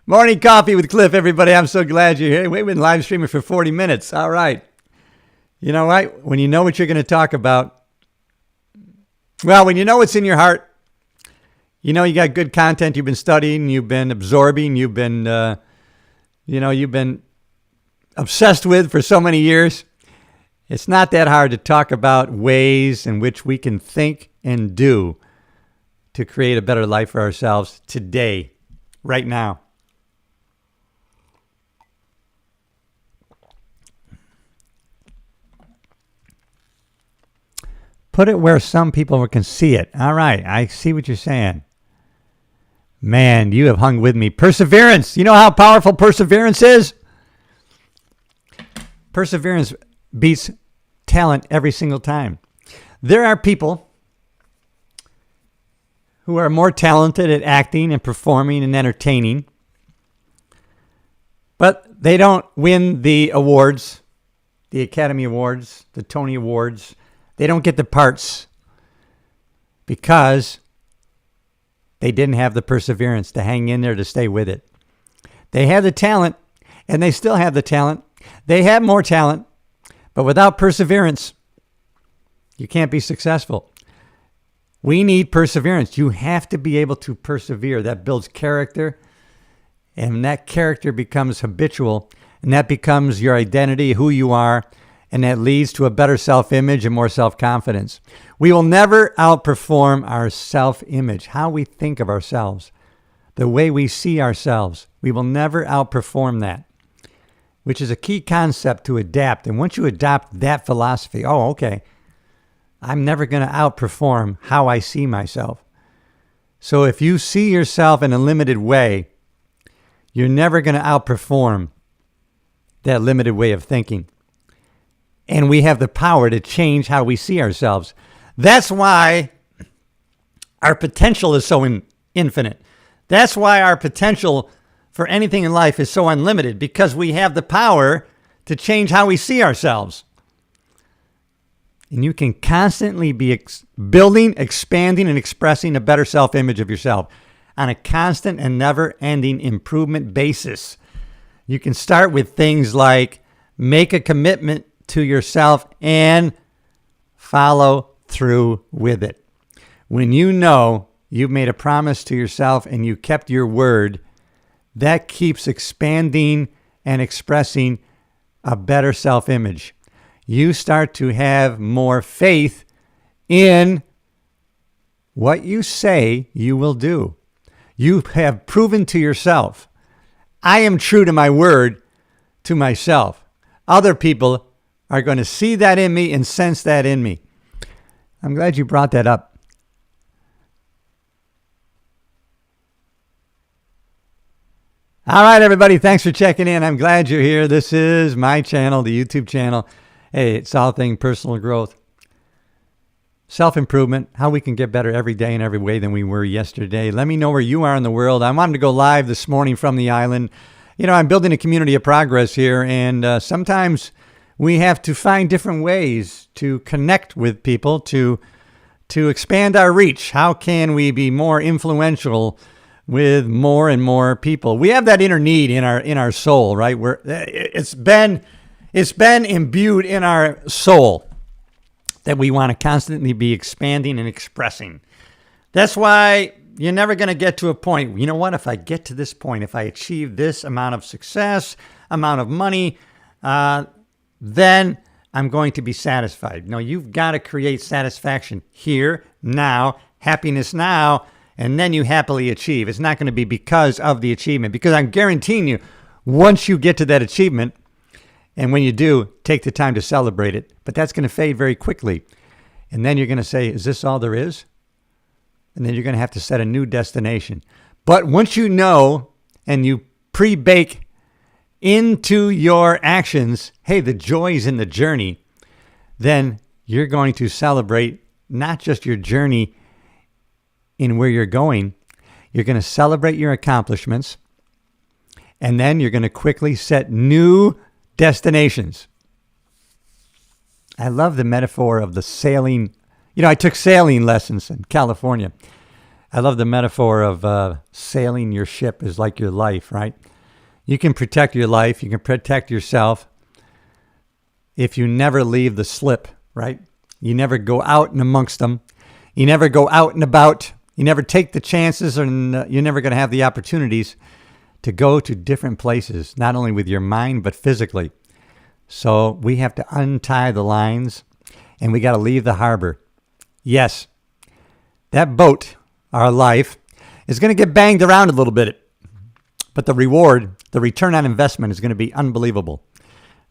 Morning coffee with Cliff, everybody. I'm so glad you're here. We've been live streaming for 40 minutes. All right. You know what? When you know what you're going to talk about, well, when you know what's in your heart, you know you got good content you've been studying, you've been absorbing, you've been obsessed with for so many years. It's not that hard to talk about ways in which we can think and do to create a better life for ourselves today, right now. Put it where some people can see it. All right, I see what you're saying. Man, you have hung with me. Perseverance. You know how powerful perseverance is? Perseverance beats talent every single time. There are people who are more talented at acting and performing and entertaining, but they don't win the awards, the Academy Awards, the Tony Awards. They don't get the parts because they didn't have the perseverance to hang in there, to stay with it. They have the talent, and they still have the talent. They have more talent, but without perseverance, you can't be successful. We need perseverance. You have to be able to persevere. That builds character, and that character becomes habitual, and that becomes your identity, who you are, and that leads to a better self-image and more self-confidence. We will never outperform our self-image, how we think of ourselves, the way we see ourselves. We will never outperform that, which is a key concept to adapt. And once you adopt that philosophy, I'm never going to outperform how I see myself. So if you see yourself in a limited way, you're never going to outperform that limited way of thinking. And we have the power to change how we see ourselves. That's why our potential is so infinite. That's why our potential for anything in life is so unlimited, because we have the power to change how we see ourselves. And you can constantly be building, expanding, and expressing a better self-image of yourself on a constant and never-ending improvement basis. You can start with things like make a commitment to yourself and follow through with it. When you know you've made a promise to yourself and you kept your word, that keeps expanding and expressing a better self-image. You start to have more faith in what you say you will do. You have proven to yourself, I am true to my word to myself. Other people are going to see that in me and sense that in me. I'm glad you brought that up. All right, everybody. Thanks for checking in. I'm glad you're here. This is my channel, the YouTube channel. Hey, it's all thing personal growth, self-improvement, how we can get better every day in every way than we were yesterday. Let me know where you are in the world. I wanted to go live this morning from the island. You know, I'm building a community of progress here, and sometimes we have to find different ways to connect with people, to expand our reach. How can we be more influential with more and more people? We have that inner need in our soul, right? Where it's been imbued in our soul that we want to constantly be expanding and expressing. That's why you're never going to get to a point, you know what, if I get to this point, if I achieve this amount of success, amount of money, then I'm going to be satisfied. No, you've got to create satisfaction here, now, happiness now, and then you happily achieve. It's not going to be because of the achievement, because I'm guaranteeing you, once you get to that achievement, and when you do, take the time to celebrate it, but that's going to fade very quickly. And then you're going to say, is this all there is? And then you're going to have to set a new destination. But once you know and you pre-bake into your actions, hey, the joy's in the journey, then you're going to celebrate not just your journey in where you're going, you're going to celebrate your accomplishments, and then you're going to quickly set new destinations. I love the metaphor of the sailing. I took sailing lessons in California. I love the metaphor of sailing your ship is like your life, right? You can protect your life. You can protect yourself if you never leave the slip, right? You never go out and amongst them. You never go out and about. You never take the chances, and you're never going to have the opportunities to go to different places, not only with your mind, but physically. So we have to untie the lines, and we got to leave the harbor. Yes, that boat, our life, is going to get banged around a little bit. But the reward, the return on investment is going to be unbelievable,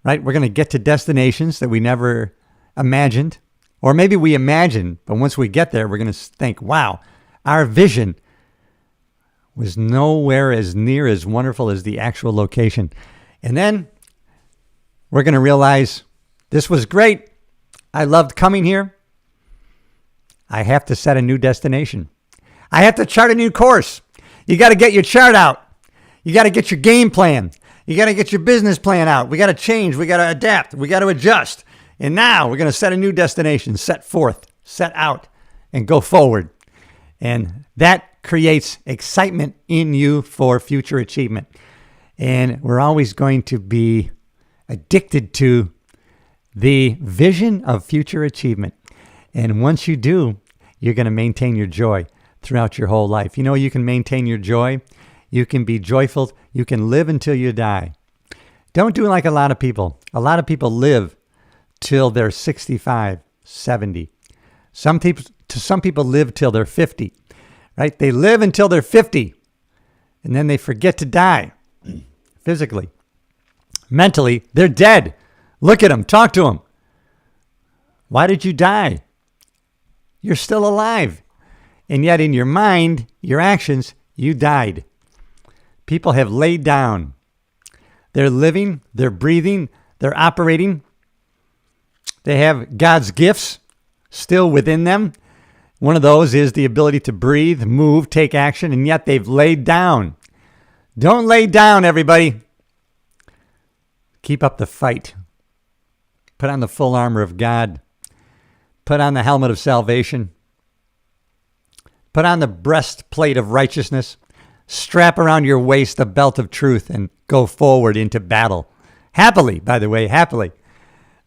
right? We're going to get to destinations that we never imagined, or maybe we imagined, but once we get there, we're going to think, wow, our vision was nowhere as near as wonderful as the actual location. And then we're going to realize this was great. I loved coming here. I have to set a new destination. I have to chart a new course. You got to get your chart out. You got to get your game plan. You got to get your business plan out. We got to change. We got to adapt. We got to adjust. And now we're going to set a new destination, set forth, set out, and go forward. And that creates excitement in you for future achievement. And we're always going to be addicted to the vision of future achievement. And once you do, you're going to maintain your joy throughout your whole life. You can maintain your joy. You can be joyful. You can live until you die. Don't do like a lot of people. A lot of people live till they're 65, 70. Some people live till they're 50, right? They live until they're 50, and then they forget to die physically. Mentally, they're dead. Look at them. Talk to them. Why did you die? You're still alive. And yet in your mind, your actions, you died. People have laid down. They're living, they're breathing, they're operating. They have God's gifts still within them. One of those is the ability to breathe, move, take action, and yet they've laid down. Don't lay down, everybody. Keep up the fight. Put on the full armor of God. Put on the helmet of salvation. Put on the breastplate of righteousness. Strap around your waist the belt of truth and go forward into battle. Happily, by the way, happily.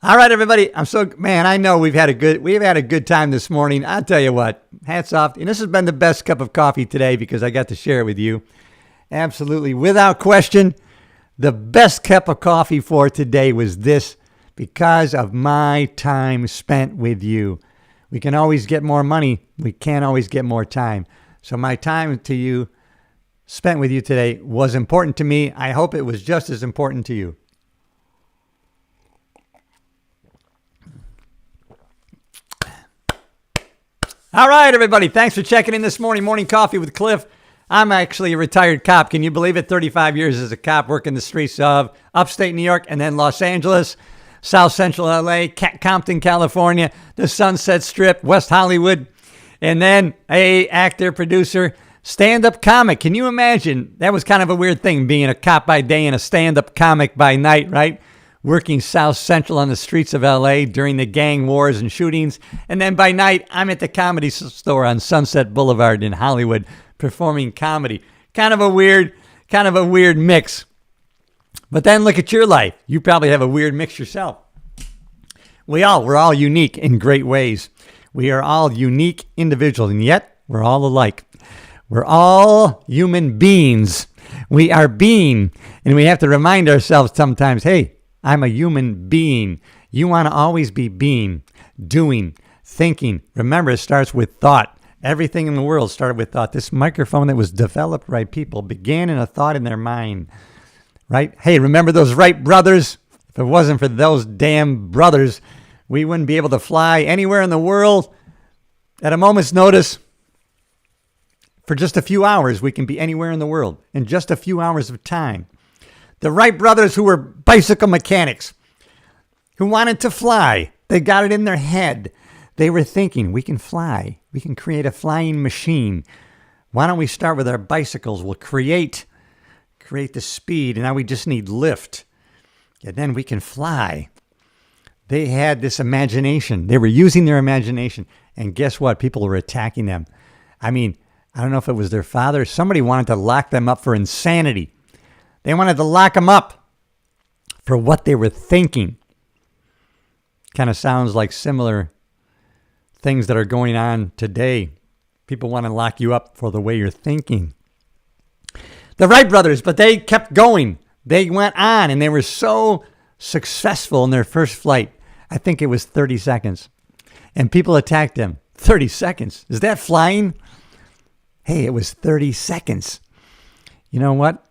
All right, everybody. I know we've had a good time this morning. I'll tell you what, hats off. And this has been the best cup of coffee today because I got to share it with you. Absolutely, without question, the best cup of coffee for today was this because of my time spent with you. We can always get more money. We can't always get more time. So my time to you, spent with you today, was important to me. I hope it was just as important to you. All right, everybody. Thanks for checking in this morning. Morning Coffee with Cliff. I'm actually a retired cop. Can you believe it? 35 years as a cop working the streets of upstate New York and then Los Angeles, South Central LA, Compton, California, the Sunset Strip, West Hollywood, and then a actor, producer, stand-up comic. Can you imagine? That was kind of a weird thing, being a cop by day and a stand-up comic by night, right? Working South Central on the streets of LA during the gang wars and shootings. And then by night, I'm at the Comedy Store on Sunset Boulevard in Hollywood performing comedy. Kind of a weird mix. But then look at your life. You probably have a weird mix yourself. We're all unique in great ways. We are all unique individuals, and yet we're all alike. We're all human beings. We are being, and we have to remind ourselves sometimes, hey, I'm a human being. You want to always be being, doing, thinking. Remember, it starts with thought. Everything in the world started with thought. This microphone that was developed by people began in a thought in their mind, right? Hey, remember those Wright brothers? If it wasn't for those damn brothers, we wouldn't be able to fly anywhere in the world at a moment's notice. For just a few hours, we can be anywhere in the world in just a few hours of time. The Wright brothers, who were bicycle mechanics, who wanted to fly, they got it in their head. They were thinking, we can fly. We can create a flying machine. Why don't we start with our bicycles? We'll create the speed, and now we just need lift. And then we can fly. They had this imagination. They were using their imagination. And guess what? People were attacking them. I mean, I don't know if it was their father. Somebody wanted to lock them up for insanity. They wanted to lock them up for what they were thinking. Kind of sounds like similar things that are going on today. People want to lock you up for the way you're thinking. The Wright brothers, but they kept going. They went on, and they were so successful in their first flight. I think it was 30 seconds. And people attacked them. 30 seconds. Is that flying? Hey, it was 30 seconds. You know what?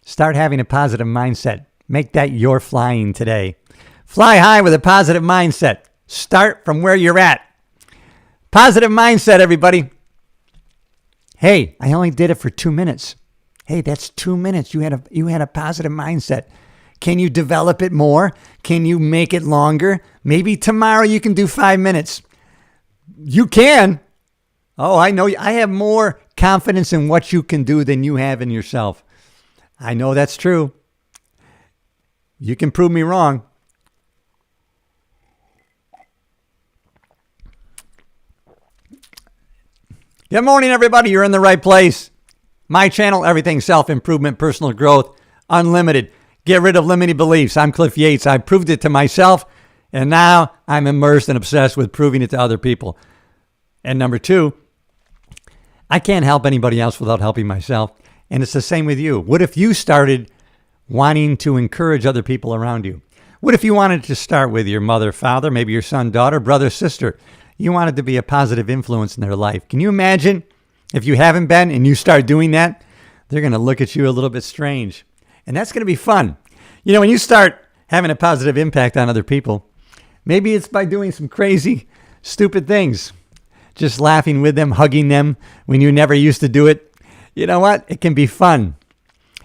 Start having a positive mindset. Make that your flying today. Fly high with a positive mindset. Start from where you're at. Positive mindset, everybody. Hey, I only did it for 2 minutes. Hey, that's 2 minutes. You had a positive mindset. Can you develop it more? Can you make it longer? Maybe tomorrow you can do 5 minutes. You can. Oh, I know. I have more confidence in what you can do than you have in yourself. I know that's true. You can prove me wrong. Good morning, everybody. You're in the right place. My channel, everything self-improvement, personal growth, unlimited. Get rid of limiting beliefs. I'm Cliff Yates. I proved it to myself, and now I'm immersed and obsessed with proving it to other people. And number two, I can't help anybody else without helping myself. And it's the same with you. What if you started wanting to encourage other people around you? What if you wanted to start with your mother, father, maybe your son, daughter, brother, sister? You wanted to be a positive influence in their life. Can you imagine if you haven't been and you start doing that? They're going to look at you a little bit strange. And that's going to be fun. You know, when you start having a positive impact on other people, maybe it's by doing some crazy, stupid things. Just laughing with them, hugging them when you never used to do it. You know what? It can be fun.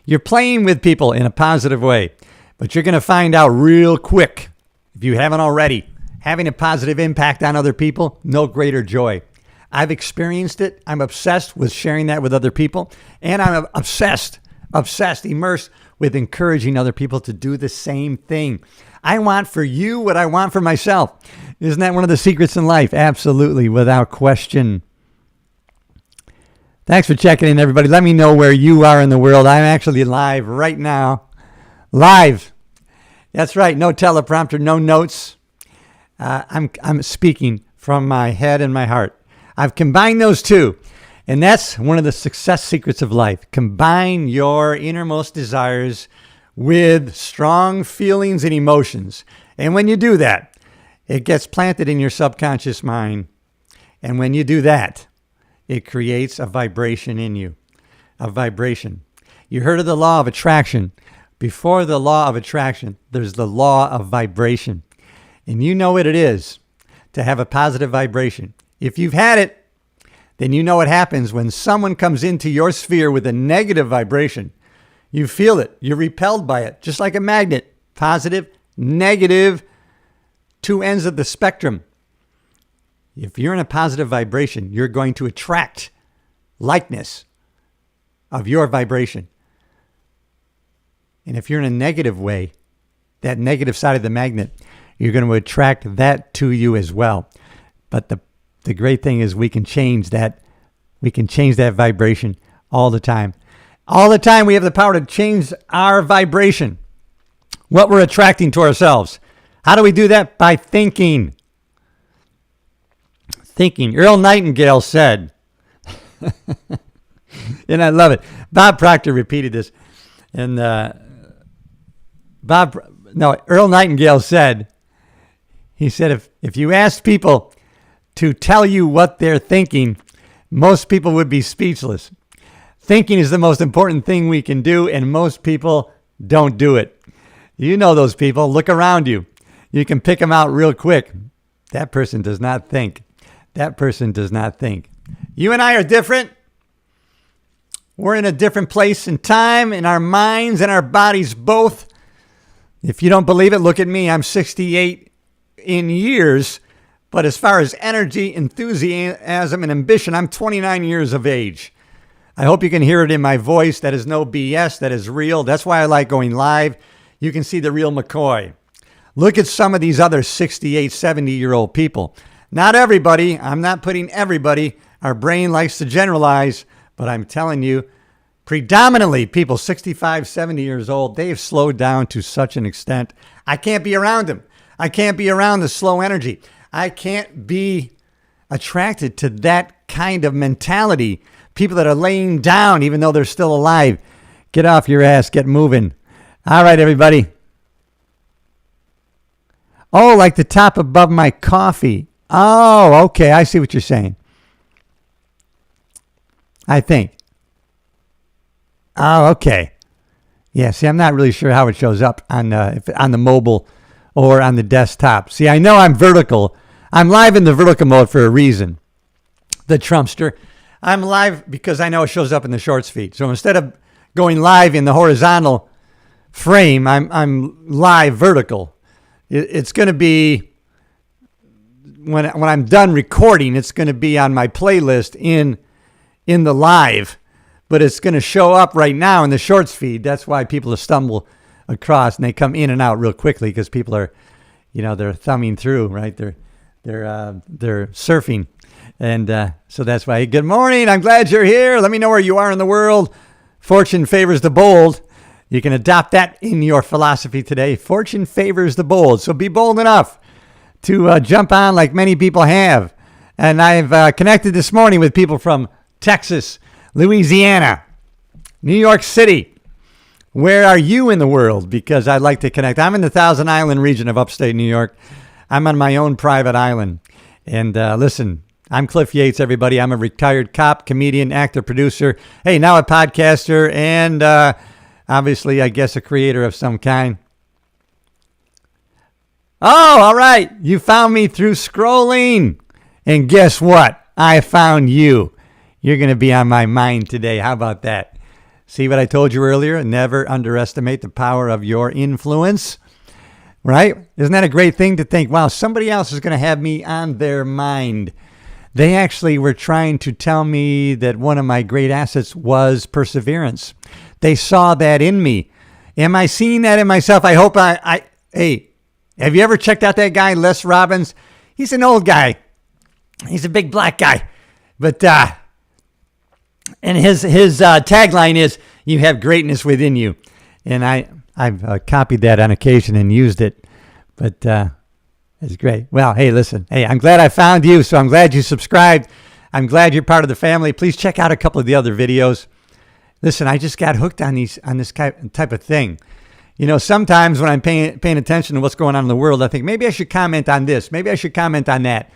You're playing with people in a positive way, but you're going to find out real quick, if you haven't already, having a positive impact on other people, no greater joy. I've experienced it. I'm obsessed with sharing that with other people. And I'm obsessed, immersed with encouraging other people to do the same thing. I want for you what I want for myself. Isn't that one of the secrets in life? Absolutely, without question. Thanks for checking in, everybody. Let me know where you are in the world. I'm actually live right now. Live. That's right. No teleprompter, no notes. I'm speaking from my head and my heart. I've combined those two. And that's one of the success secrets of life. Combine your innermost desires with strong feelings and emotions. And when you do that, it gets planted in your subconscious mind. And when you do that, it creates a vibration in you. A vibration. You heard of the law of attraction. Before the law of attraction, there's the law of vibration. And you know what it is to have a positive vibration. If you've had it, then you know what happens when someone comes into your sphere with a negative vibration. You feel it. You're repelled by it, just like a magnet. Positive, negative, two ends of the spectrum. If you're in a positive vibration, you're going to attract likeness of your vibration. And if you're in a negative way, that negative side of the magnet, you're going to attract that to you as well. But the great thing is we can change that. We can change that vibration all the time. All the time we have the power to change our vibration. What we're attracting to ourselves. How do we do that? By thinking. Thinking. Earl Nightingale said, and I love it. Bob Proctor repeated this. And Earl Nightingale said, he said, if you asked people to tell you what they're thinking, most people would be speechless. Thinking is the most important thing we can do, and most people don't do it. You know those people. Look around you. You can pick them out real quick. That person does not think. That person does not think. You and I are different. We're in a different place and time in our minds and our bodies both. If you don't believe it, look at me. I'm 68 in years, but as far as energy, enthusiasm, and ambition, I'm 29 years of age. I hope you can hear it in my voice. That is no BS. That is real. That's why I like going live. You can see the real McCoy. Look at some of these other 68, 70-year-old people. Not everybody. I'm not putting everybody. Our brain likes to generalize, but I'm telling you, predominantly people 65, 70 years old, they've slowed down to such an extent. I can't be around them. I can't be around the slow energy. I can't be attracted to that kind of mentality. People that are laying down even though they're still alive. Get off your ass. Get moving. All right, everybody. Oh, like the top above my coffee. Oh, okay. I see what you're saying. I think. Oh, okay. Yeah, see, I'm not really sure how it shows up on the mobile or on the desktop. See, I know I'm vertical. I'm live in the vertical mode for a reason. The Trumpster. I'm live because I know it shows up in the shorts feed. So instead of going live in the horizontal frame, I'm live vertical. It's going to be, when I'm done recording, it's going to be on my playlist in the live. But it's going to show up right now in the shorts feed. That's why people stumble across and they come in and out real quickly because people are, they're thumbing through, right? They're surfing. And so that's why. Hey, good morning. I'm glad you're here. Let me know where you are in the world. Fortune favors the bold. You can adopt that in your philosophy today. Fortune favors the bold. So be bold enough to jump on like many people have. And I've connected this morning with people from Texas, Louisiana, New York City. Where are you in the world? Because I'd like to connect. I'm in the Thousand Island region of upstate New York. I'm on my own private island. And listen, I'm Cliff Yates, everybody. I'm a retired cop, comedian, actor, producer. Hey, now a podcaster, and obviously, I guess, a creator of some kind. Oh, all right. You found me through scrolling. And guess what? I found you. You're going to be on my mind today. How about that? See what I told you earlier? Never underestimate the power of your influence. Right? Isn't that a great thing to think, wow, somebody else is going to have me on their mind? They actually were trying to tell me that one of my great assets was perseverance. They saw that in me. Am I seeing that in myself? I hope hey, have you ever checked out that guy, Les Robbins? He's an old guy. He's a big black guy. But, and his tagline is, you have greatness within you. And I've copied that on occasion and used it. But it's great. Well, hey, listen. Hey, I'm glad I found you. So I'm glad you subscribed. I'm glad you're part of the family. Please check out a couple of the other videos. Listen, I just got hooked on this type of thing. Sometimes when I'm paying attention to what's going on in the world, I think maybe I should comment on this. Maybe I should comment on that.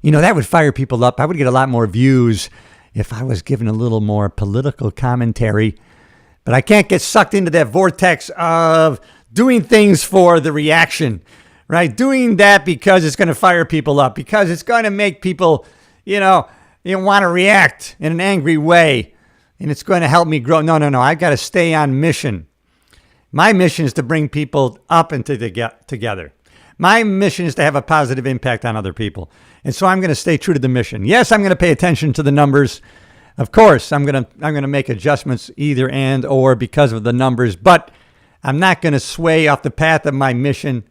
That would fire people up. I would get a lot more views if I was given a little more political commentary. But I can't get sucked into that vortex of doing things for the reaction, right? Doing that because it's going to fire people up, because it's going to make people, want to react in an angry way, and it's going to help me grow. No. I've got to stay on mission. My mission is to bring people up and together. My mission is to have a positive impact on other people. And so I'm going to stay true to the mission. Yes, I'm going to pay attention to the numbers. Of course, I'm going to make adjustments either and or because of the numbers, but I'm not going to sway off the path of my mission.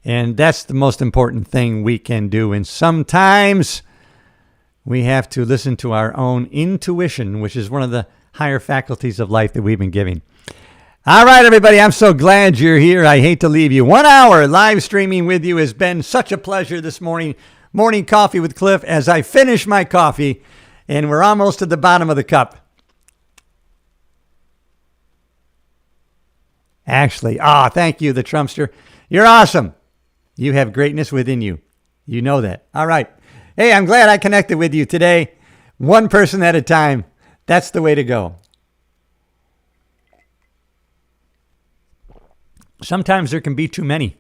And that's the most important thing we can do. And sometimes we have to listen to our own intuition, which is one of the higher faculties of life that we've been giving. All right, everybody, I'm so glad you're here. I hate to leave you. 1 hour live streaming with you has been such a pleasure this morning. Morning coffee with Cliff as I finish my coffee, and we're almost at the bottom of the cup. Ashley. Thank you, the Trumpster. You're awesome. You have greatness within you. You know that. All right. Hey, I'm glad I connected with you today. One person at a time. That's the way to go. Sometimes there can be too many.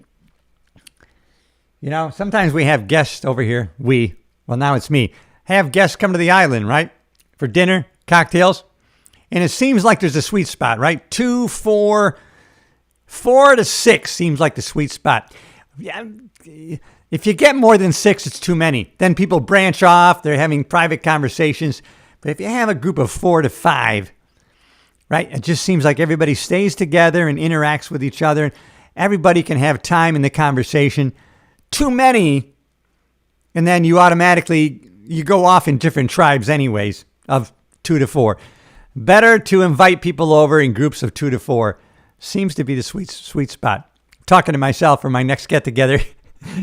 You know, sometimes we have guests over here. Well, now it's me. Have guests come to the island, right? For dinner, cocktails. And it seems like there's a sweet spot, right? 2, 4 to 6 seems like the sweet spot. Yeah, if you get more than 6, it's too many. Then people branch off. They're having private conversations. But if you have a group of 4 to 5, right, it just seems like everybody stays together and interacts with each other. Everybody can have time in the conversation. Too many, and then you go off in different tribes anyways of 2 to 4. Better to invite people over in groups of 2 to 4. Seems to be the sweet spot. Talking to myself for my next get-together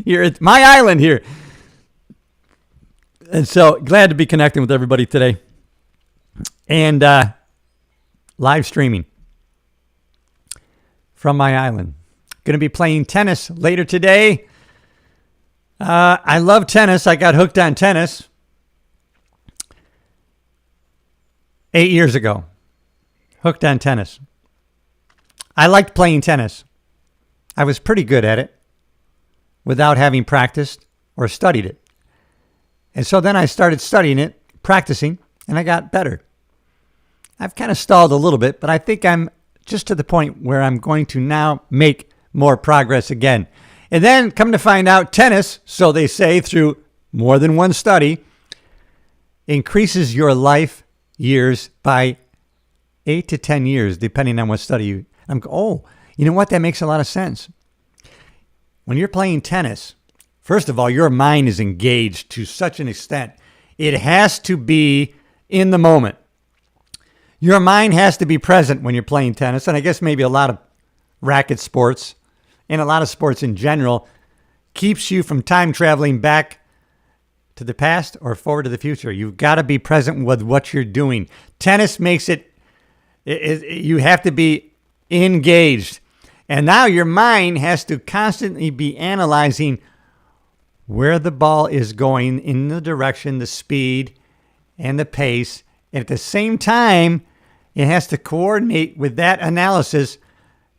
here at my island here. And so glad to be connecting with everybody today. And live streaming from my island. Going to be playing tennis later today. I love tennis. I got hooked on tennis 8 years ago. Hooked on tennis. I liked playing tennis. I was pretty good at it without having practiced or studied it. And so then I started studying it, practicing, and I got better. I've kind of stalled a little bit, but I think I'm just to the point where I'm going to now make more progress again. And then come to find out, tennis, so they say through more than one study, increases your life years by 8 to 10 years, depending on what study you. You know what? That makes a lot of sense. When you're playing tennis, first of all, your mind is engaged to such an extent. It has to be in the moment. Your mind has to be present when you're playing tennis. And I guess maybe a lot of racket sports and a lot of sports in general keeps you from time traveling back to the past or forward to the future. You've got to be present with what you're doing. Tennis makes you have to be engaged. And now your mind has to constantly be analyzing where the ball is going in the direction, the speed, and the pace. And at the same time, it has to coordinate with that analysis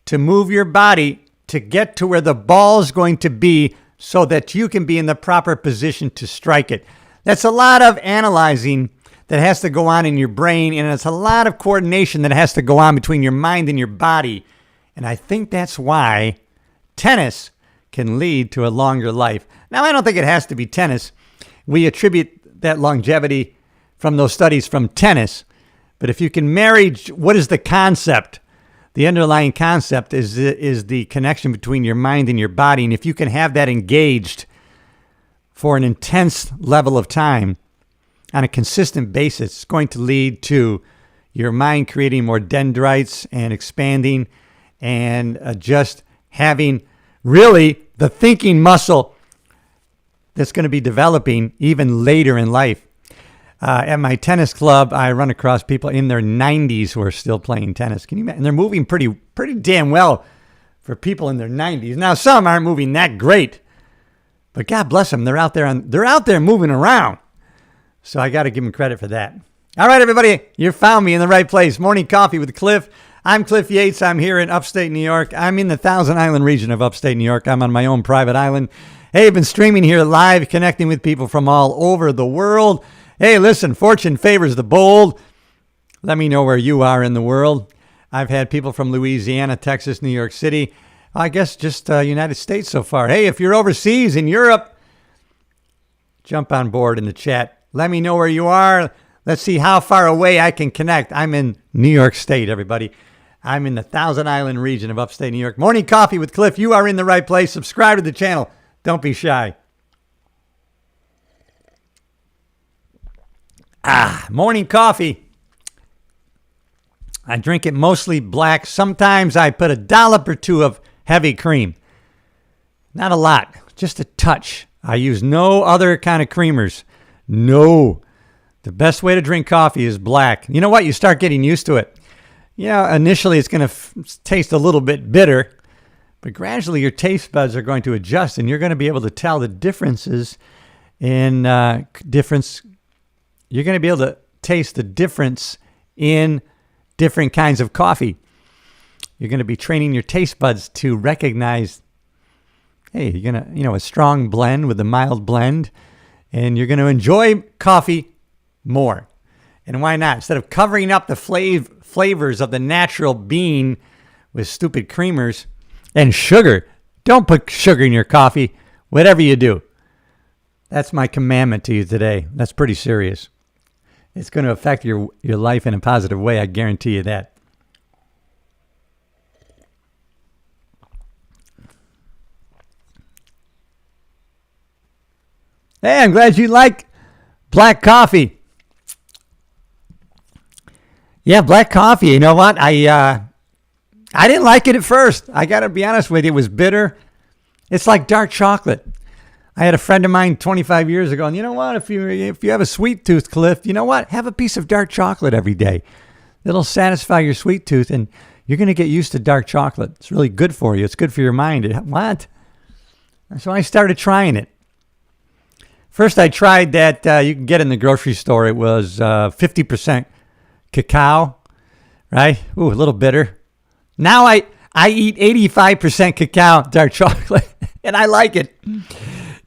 to move your body to get to where the ball is going to be so that you can be in the proper position to strike it. That's a lot of analyzing that has to go on in your brain, and it's a lot of coordination that has to go on between your mind and your body. And I think that's why tennis can lead to a longer life. Now, I don't think it has to be tennis. We attribute that longevity from those studies from tennis. But if you can marry, what is the concept? The underlying concept is the connection between your mind and your body. And if you can have that engaged for an intense level of time on a consistent basis, it's going to lead to your mind creating more dendrites and expanding and just having really the thinking muscle that's going to be developing even later in life. At my tennis club, I run across people in their 90s who are still playing tennis. Can you imagine? And they're moving pretty damn well for people in their 90s. Now, some aren't moving that great, but God bless them. They're out there moving around. So I got to give them credit for that. All right, everybody, you found me in the right place. Morning Coffee with Cliff. I'm Cliff Yates. I'm here in upstate New York. I'm in the Thousand Island region of upstate New York. I'm on my own private island. Hey, I've been streaming here live, connecting with people from all over the world. Hey, listen, fortune favors the bold. Let me know where you are in the world. I've had people from Louisiana, Texas, New York City. I guess just United States so far. Hey, if you're overseas in Europe, jump on board in the chat. Let me know where you are. Let's see how far away I can connect. I'm in New York State, everybody. I'm in the Thousand Island region of upstate New York. Morning Coffee with Cliff. You are in the right place. Subscribe to the channel. Don't be shy. Morning coffee. I drink it mostly black. Sometimes I put a dollop or two of heavy cream. Not a lot, just a touch. I use no other kind of creamers. No. The best way to drink coffee is black. You know what? You start getting used to it. initially it's going to taste a little bit bitter, but gradually your taste buds are going to adjust and you're going to be able to tell the differences in You're going to be able to taste the difference in different kinds of coffee. You're going to be training your taste buds to recognize, hey, you're going to, a strong blend with a mild blend, and you're going to enjoy coffee more. And why not? Instead of covering up the flavors of the natural bean with stupid creamers and sugar, don't put sugar in your coffee, whatever you do. That's my commandment to you today. That's pretty serious. It's going to affect your life in a positive way. I guarantee you that. Hey, I'm glad you like black coffee. Yeah, black coffee. You know what? I didn't like it at first. I got to be honest with you. It was bitter. It's like dark chocolate. I had a friend of mine 25 years ago, and you know what? If you have a sweet tooth, Cliff, you know what? Have a piece of dark chocolate every day. It'll satisfy your sweet tooth, and you're going to get used to dark chocolate. It's really good for you. It's good for your mind. What? So I started trying it. First, I tried that you can get in the grocery store. It was 50% cacao, right? Ooh, a little bitter. Now I eat 85% cacao dark chocolate, and I like it.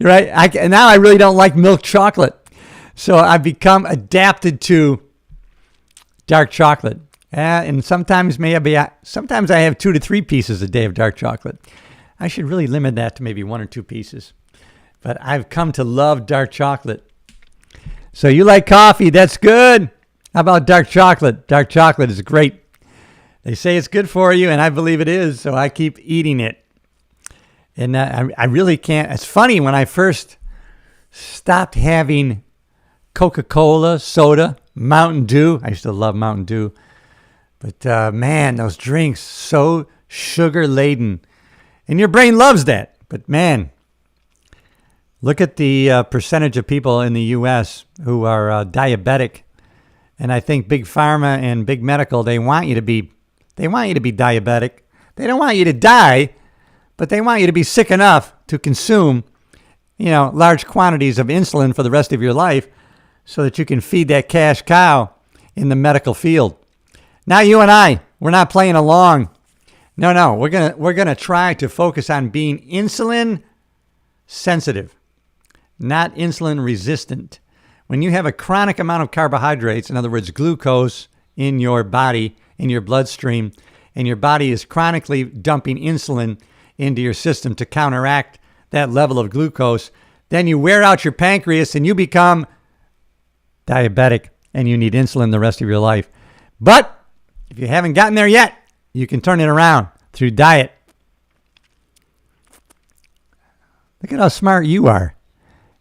Right? Now I really don't like milk chocolate. So I've become adapted to dark chocolate. And sometimes I have 2 to 3 pieces a day of dark chocolate. I should really limit that to maybe 1 or 2 pieces. But I've come to love dark chocolate. So you like coffee, that's good. How about dark chocolate? Dark chocolate is great. They say it's good for you, and I believe it is, so I keep eating it. And I really can't. It's funny, when I first stopped having Coca-Cola, soda, Mountain Dew. I used to love Mountain Dew. But man, those drinks, so sugar-laden. And your brain loves that. But man, look at the percentage of people in the U.S. who are diabetic. And I think Big Pharma and Big Medical, they want you to be diabetic. They don't want you to die, but they want you to be sick enough to consume, large quantities of insulin for the rest of your life so that you can feed that cash cow in the medical field. Now you and we're not playing along. No, we're going to try to focus on being insulin sensitive, not insulin resistant. When you have a chronic amount of carbohydrates, in other words, glucose in your body, in your bloodstream, and your body is chronically dumping insulin into your system to counteract that level of glucose, then you wear out your pancreas and you become diabetic and you need insulin the rest of your life. But if you haven't gotten there yet, you can turn it around through diet. Look at how smart you are.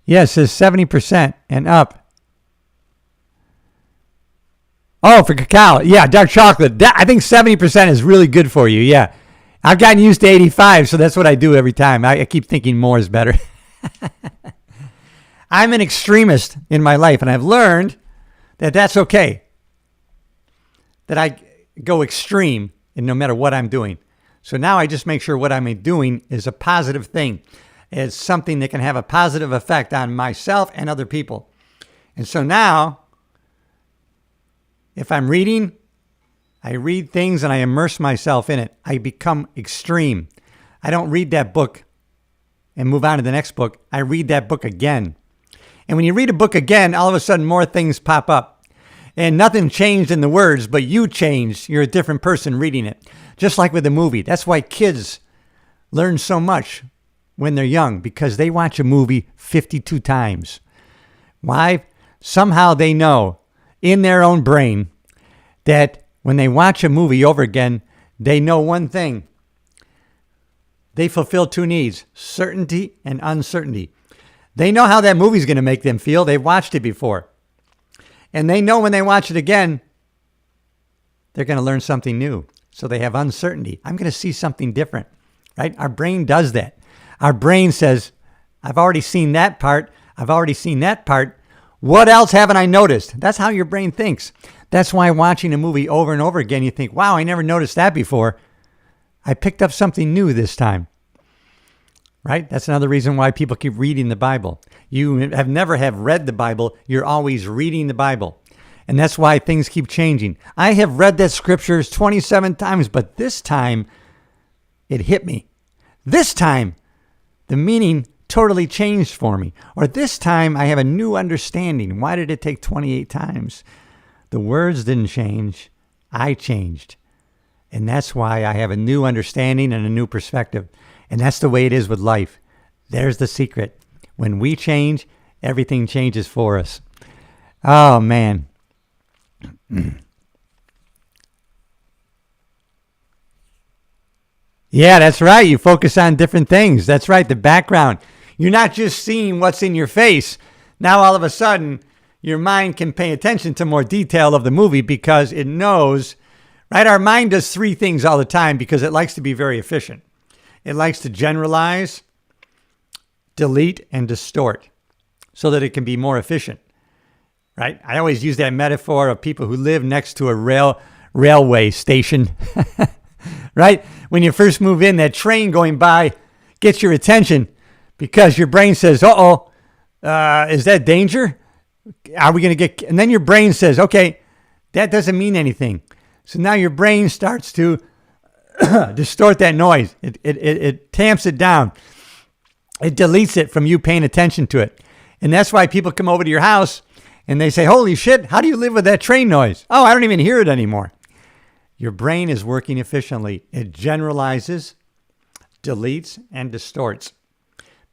Yeah, it says 70% and up. Oh, for cacao. Yeah, dark chocolate. I think 70% is really good for you. Yeah. I've gotten used to 85, so that's what I do every time. I keep thinking more is better. I'm an extremist in my life, and I've learned that that's okay. That I go extreme in no matter what I'm doing. So now I just make sure what I'm doing is a positive thing. It's something that can have a positive effect on myself and other people. And so now, if I'm reading, I read things and I immerse myself in it. I become extreme. I don't read that book and move on to the next book. I read that book again. And when you read a book again, all of a sudden more things pop up. And nothing changed in the words, but you changed. You're a different person reading it. Just like with a movie. That's why kids learn so much when they're young, because they watch a movie 52 times. Why? Somehow they know in their own brain that when they watch a movie over again, they know one thing. They fulfill 2 needs, certainty and uncertainty. They know how that movie's going to make them feel. They've watched it before. And they know when they watch it again, they're going to learn something new. So they have uncertainty. I'm going to see something different, right? Our brain does that. Our brain says, I've already seen that part. I've already seen that part. What else haven't I noticed? That's how your brain thinks. That's why watching a movie over and over again, you think, wow, I never noticed that before. I picked up something new this time. Right? That's another reason why people keep reading the Bible. You have never have read the Bible. You're always reading the Bible. And that's why things keep changing. I have read that scriptures 27 times, but this time it hit me. This time the meaning totally changed for me. Or this time I have a new understanding. Why did it take 28 times? The words didn't change. I changed. And that's why I have a new understanding and a new perspective. And that's the way it is with life. There's the secret. When we change, everything changes for us. Oh, man. Yeah, that's right. You focus on different things. That's right. The background. You're not just seeing what's in your face. Now, all of a sudden, your mind can pay attention to more detail of the movie because it knows, right? Our mind does three things all the time because it likes to be very efficient. It likes to generalize, delete, and distort so that it can be more efficient, right? I always use that metaphor of people who live next to a railway station, right? When you first move in, that train going by gets your attention because your brain says, uh-oh, is that danger? Are we going to get... And then your brain says, okay, that doesn't mean anything. So now your brain starts to distort that noise. It tamps it down. It deletes it from you paying attention to it. And that's why people come over to your house and they say, holy shit, how do you live with that train noise? Oh, I don't even hear it anymore. Your brain is working efficiently. It generalizes, deletes, and distorts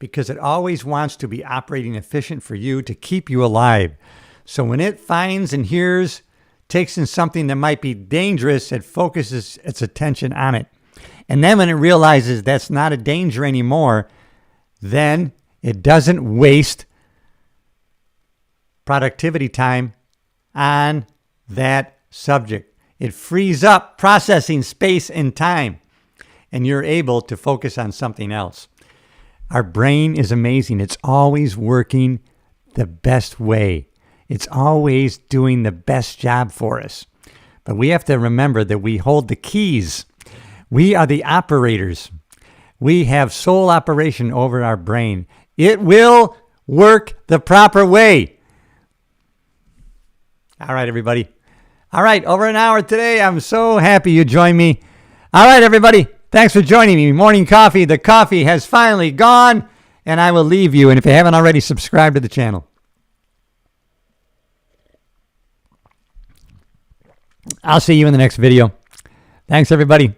because it always wants to be operating efficient for you to keep you alive. So when it finds and hears, takes in something that might be dangerous, it focuses its attention on it. And then when it realizes that's not a danger anymore, then it doesn't waste productivity time on that subject. It frees up processing space and time, and you're able to focus on something else. Our brain is amazing. It's always working the best way. It's always doing the best job for us. But we have to remember that we hold the keys. We are the operators. We have sole operation over our brain. It will work the proper way. All right, everybody. All right, over an hour today. I'm so happy you joined me. All right, everybody. Thanks for joining me. Morning coffee. The coffee has finally gone, and I will leave you. And if you haven't already, subscribe to the channel. I'll see you in the next video. Thanks, everybody.